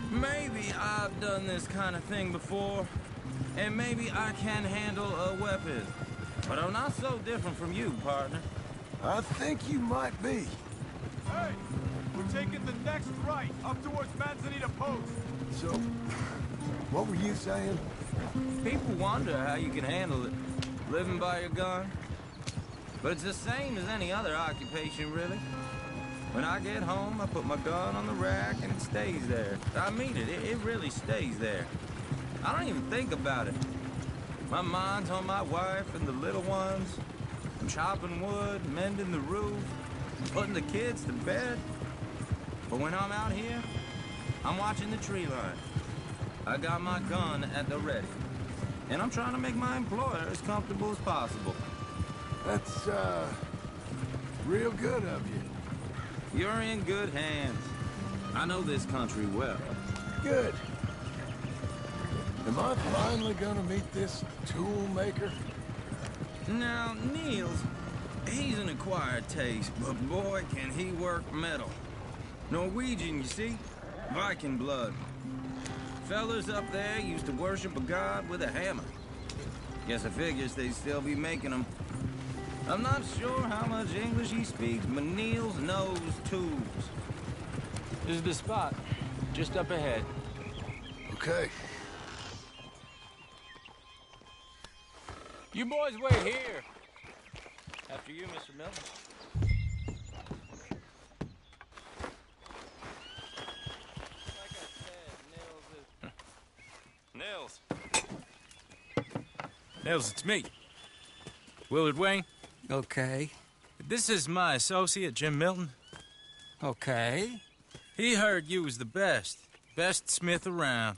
Maybe I've done this kind of thing before, and maybe I can handle a weapon. But I'm not so different from you, partner. I think you might be. Hey! We're taking the next right, up towards Manzanita Post. So, what were you saying? People wonder how you can handle it, living by your gun. But it's the same as any other occupation, really. When I get home, I put my gun on the rack and it stays there. I mean it, it really stays there. I don't even think about it. My mind's on my wife and the little ones. I'm chopping wood, mending the roof, putting the kids to bed. But when I'm out here, I'm watching the tree line. I got my gun at the ready. And I'm trying to make my employer as comfortable as possible. That's, real good of you. You're in good hands. I know this country well. Good. Am I finally gonna meet this tool maker? Now, Niels, he's an acquired taste, but boy, can he work metal. Norwegian, you see? Viking blood. Fellas up there used to worship a god with a hammer. Guess I figures they'd still be making them. I'm not sure how much English he speaks, but Niels knows tools. This is the spot, just up ahead. Okay. You boys wait here. After you, Mr. Milton. Like I said, Nils is... Nils, it's me. Willard Wayne. Okay. This is my associate, Jim Milton. Okay. He heard you was the best. Best smith around.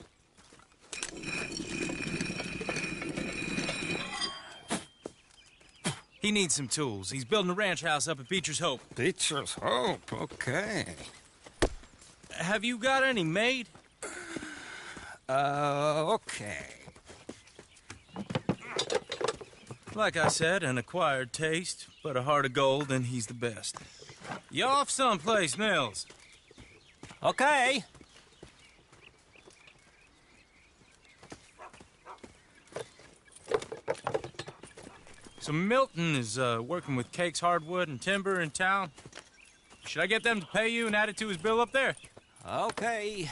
He needs some tools. He's building a ranch house up at Beecher's Hope. Beecher's Hope, okay. Have you got any made? Okay. Like I said, an acquired taste, but a heart of gold, and he's the best. You off someplace, Nils? Okay. So Milton is working with Cake's Hardwood and Timber in town. Should I get them to pay you and add it to his bill up there? Okay.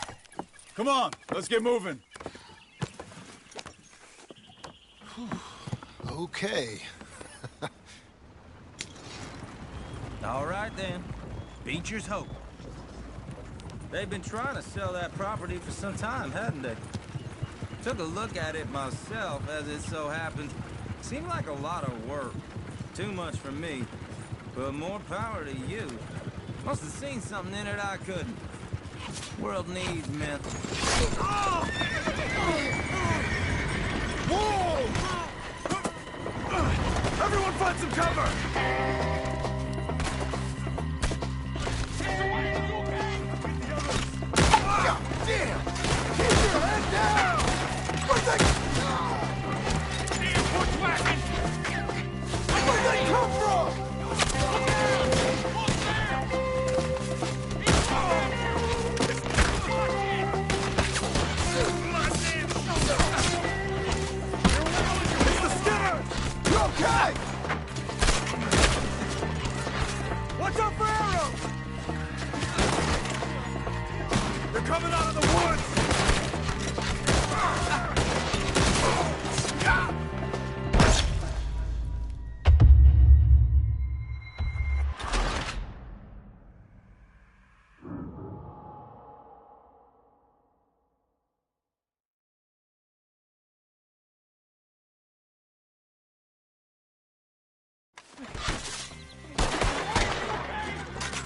Come on, let's get moving. Okay. All right, then. Beecher's Hope. They've been trying to sell that property for some time, hadn't they? Took a look at it myself, as it so happens. Seemed like a lot of work. Too much for me. But more power to you. Must have seen something in it I couldn't. World needs men. Whoa! Everyone find some cover! God damn! Keep your head down! Where'd they... Where'd they come from? It's the Skinner! You okay? Watch out for arrows! They're coming out of the woods!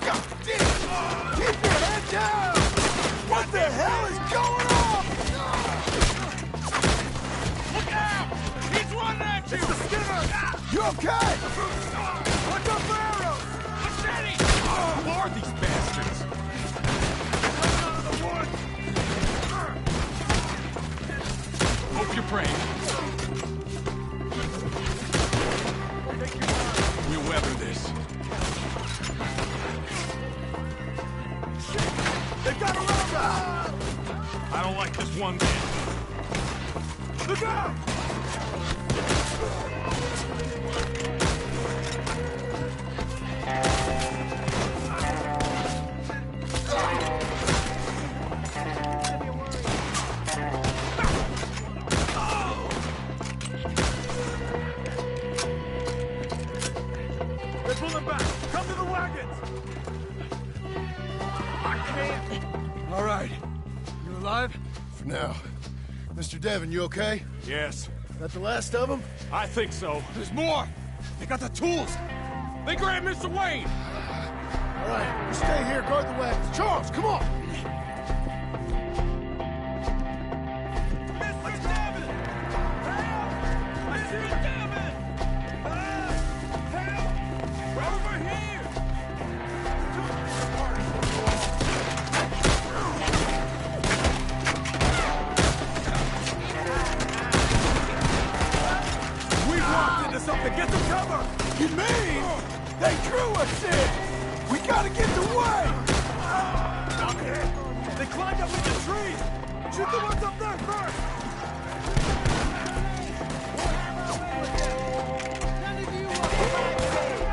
God damn! Keep your head down! What the hell is going on? Look out! He's running at you! It's the Skinner! You okay? Watch out for arrows! Machete! Who are these one man. Look out! They're pulling back. Come to the wagons. I can't. All right. You alive? For now. Mr. Devon, you okay? Yes. That the last of them? I think so. There's more. They got the tools. They grabbed Mr. Wayne. All right, you stay here, guard the wagons. Charles, come on! Mr. Devon! Help! Mr. Devon! Help! Over here! We walked into something. Get some cover! You mean they drew us in? We gotta get away! They climbed up in the trees! Shoot the ones up there first!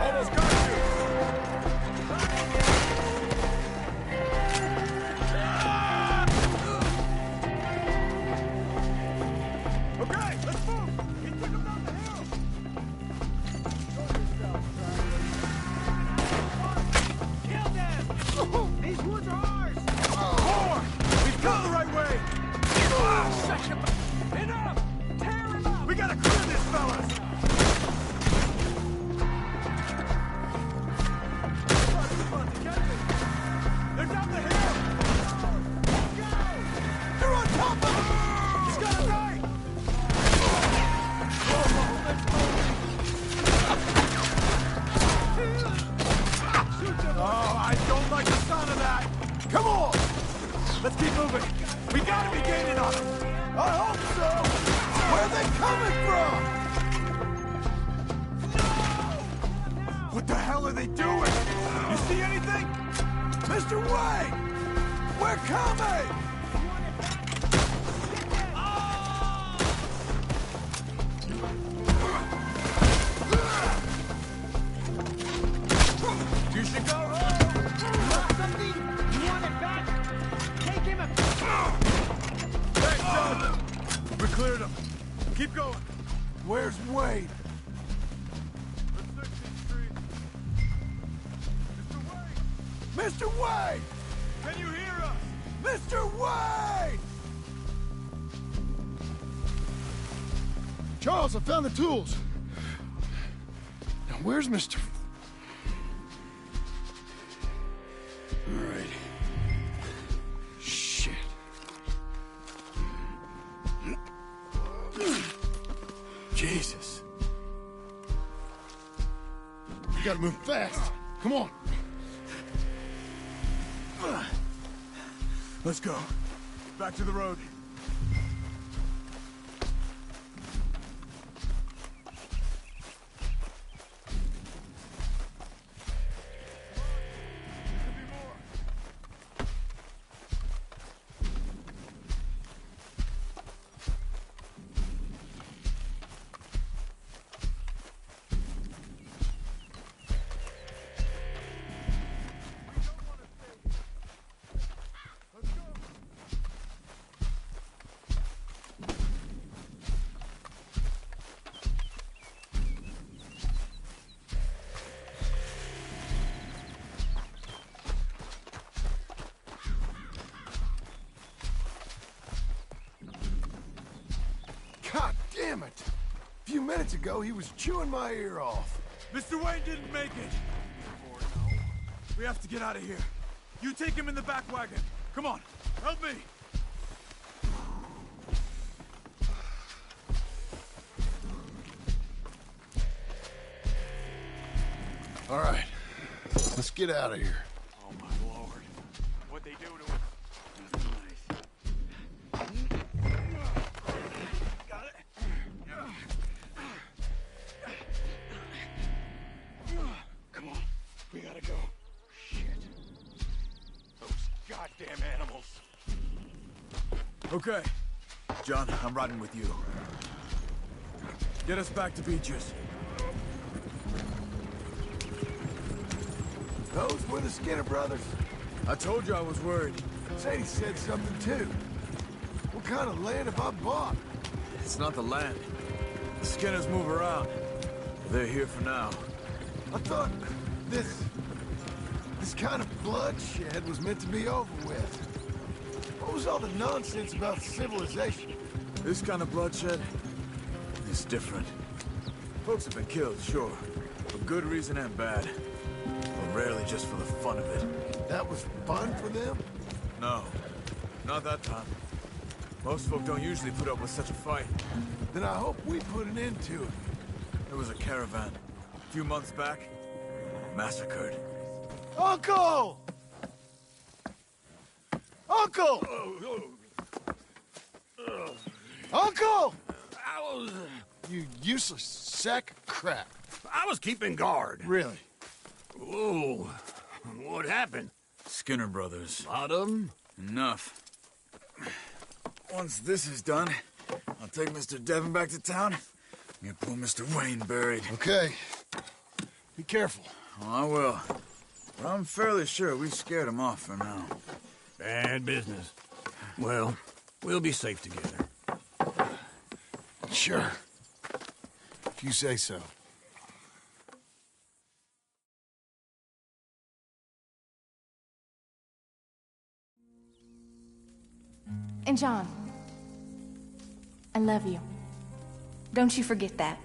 Almost got you! Okay, let's move! He took him down the hill! Kill them! These woods are ours! More! We've come the right way! Shut your mouth! Enough! Tear him up! We gotta clear this, fellas! They're down the hill! They're on top of him! He's got a knife! Oh, I don't like the sound of that! Come on! Let's keep moving! We gotta be gaining on them! I hope so! Where are they coming from? What the hell are they doing? You see anything? Mr. Wayne! We're coming! You should go home! Something? You want it back? Take him a... Thanks, John! We cleared him. Keep going. Where's Wade? Mr. Wade! Can you hear us? Mr. Wade! Charles, I found the tools. Now, where's Mr. All right. Shit. Jesus. You gotta move fast. Come on. Let's go. Back to the road. God damn it! A few minutes ago, he was chewing my ear off. Mr. Wayne didn't make it. We have to get out of here. You take him in the back wagon. Come on, help me. All right, let's get out of here. Oh, my Lord. What'd they do to him? Got it? Come on. We gotta go. Shit. Those goddamn animals. Okay. John, I'm riding with you. Get us back to Beaches. Those were the Skinner brothers. I told you I was worried. Sadie said something too. What kind of land have I bought? It's not the land. The Skinners move around. They're here for now. I thought this kind of bloodshed was meant to be over with. What was all the nonsense about civilization? This kind of bloodshed is different. Folks have been killed, sure. For good reason and bad. But rarely just for the fun of it. That was fun for them? No. Not that time. Most folk don't usually put up with such a fight. Then I hope we put an end to it. There was a caravan. A few months back. Massacred. Uncle! Uncle! Uncle! You useless sack of crap. I was keeping guard. Really? Whoa. What happened? Skinner brothers. A lot of them? Enough. Once this is done, I'll take Mr. Devon back to town. Get poor Mr. Wayne buried. Okay. Be careful. Oh, I will. But I'm fairly sure we scared him off for now. Bad business. Well, we'll be safe together. Sure. If you say so. And John, I love you. Don't you forget that.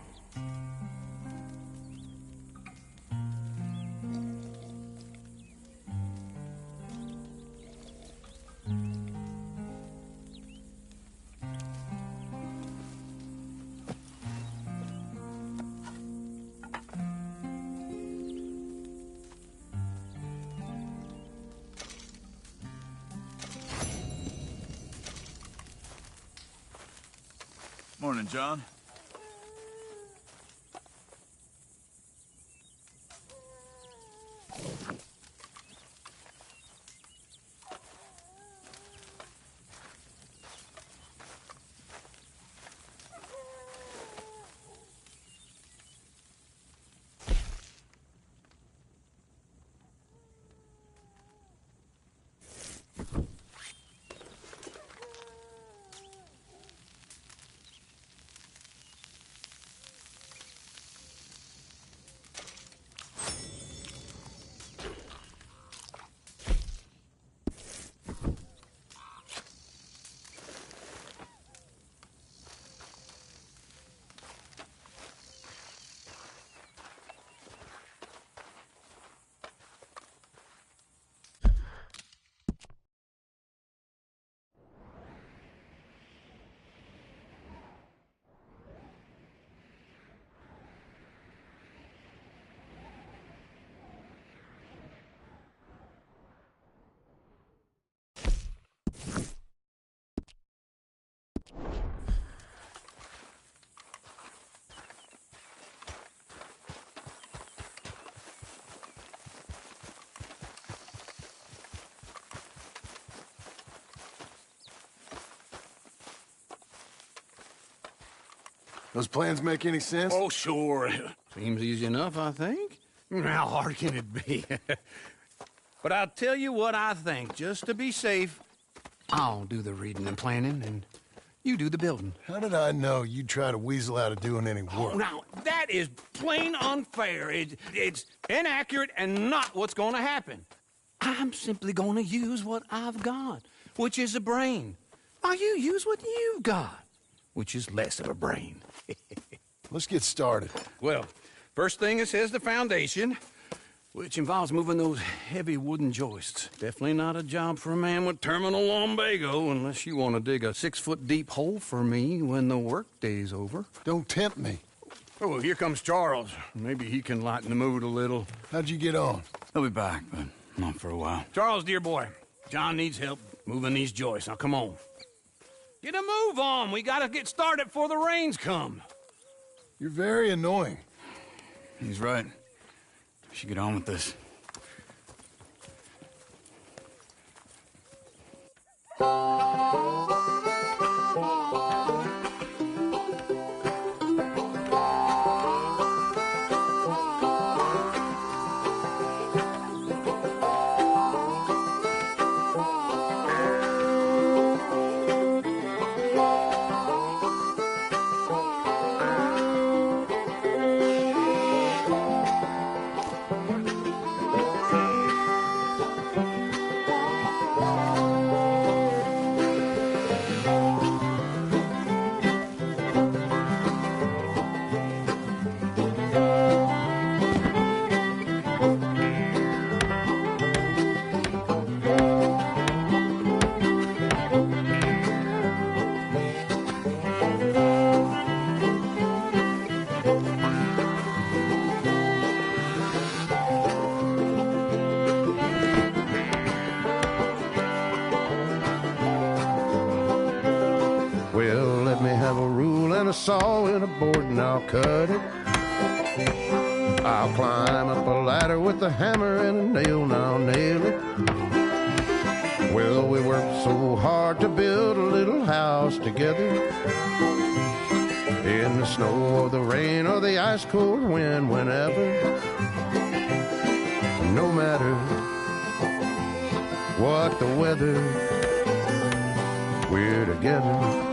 Morning, John. Those plans make any sense? Oh, sure. Seems easy enough, I think. How hard can it be? But I'll tell you what I think. Just to be safe, I'll do the reading and planning, and you do the building. How did I know you'd try to weasel out of doing any work? Oh, now, that is plain unfair. It's inaccurate and not what's going to happen. I'm simply going to use what I've got, which is a brain. Now, you use what you've got, which is less of a brain. Let's get started. Well, first thing it says the foundation, which involves moving those heavy wooden joists. Definitely not a job for a man with terminal lumbago, unless you want to dig a 6-foot deep hole for me when the workday's over. Don't tempt me. Oh, here comes Charles. Maybe he can lighten the mood a little. How'd you get on? He'll be back, but not for a while. Charles, dear boy, John needs help moving these joists. Now, come on. Get a move on. We gotta get started before the rains come. You're very annoying. He's right. We should get on with this. a saw and a board and I'll cut it. I'll climb up a ladder with a hammer and a nail and I'll nail it. Well, we worked so hard to build a little house together. In the snow or the rain or the ice cold wind, whenever. No matter what the weather, we're together.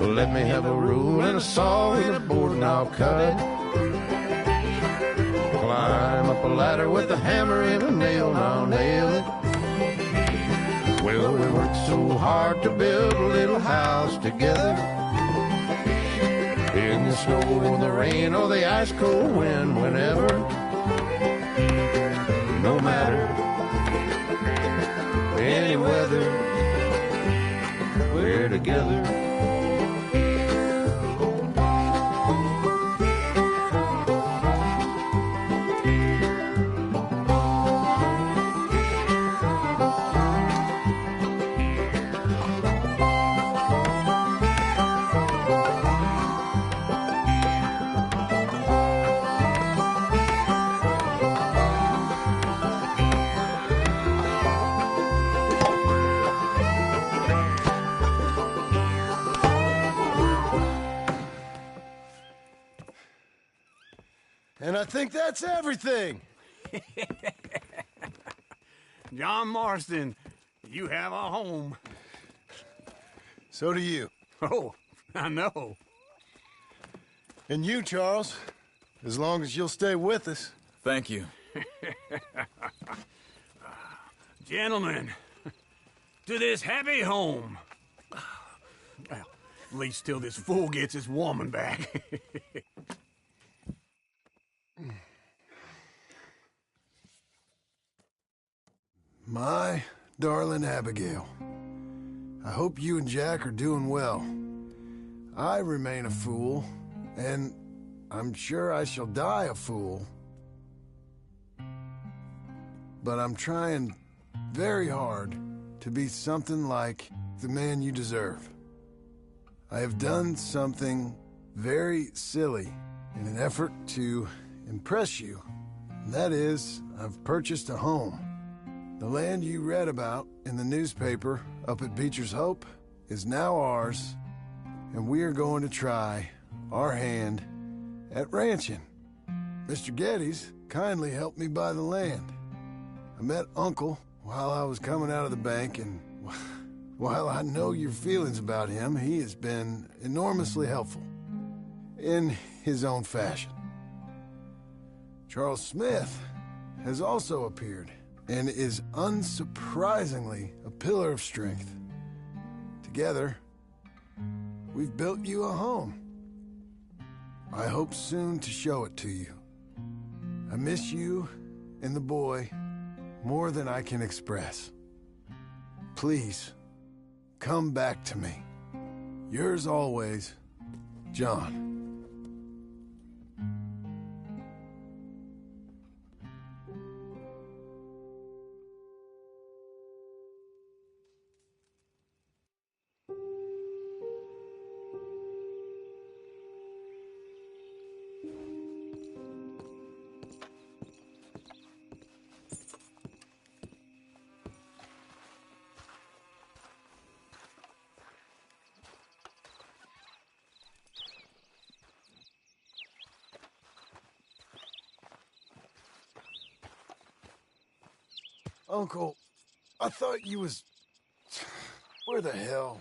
Let me have a rule and a saw and a board and I'll cut it. Climb up a ladder with a hammer and a nail and I'll nail it. Well, we worked so hard to build a little house together. In the snow or the rain or the ice cold wind, whenever. No matter any weather, we're together. And I think that's everything. John Marston, you have a home. So do you. Oh, I know. And you, Charles, as long as you'll stay with us. Thank you. Gentlemen, to this happy home. Well, at least till this fool gets his woman back. My darling Abigail, I hope you and Jack are doing well. I remain a fool, and I'm sure I shall die a fool. But I'm trying very hard to be something like the man you deserve. I have done something very silly in an effort to impress you. And that is, I've purchased a home. The land you read about in the newspaper up at Beecher's Hope is now ours, and we are going to try our hand at ranching. Mr. Geddes kindly helped me buy the land. I met Uncle while I was coming out of the bank, and while I know your feelings about him, he has been enormously helpful in his own fashion. Charles Smith has also appeared and is unsurprisingly a pillar of strength. Together, we've built you a home. I hope soon to show it to you. I miss you and the boy more than I can express. Please, come back to me. Yours always, John. Uncle, I thought you was... Where the hell?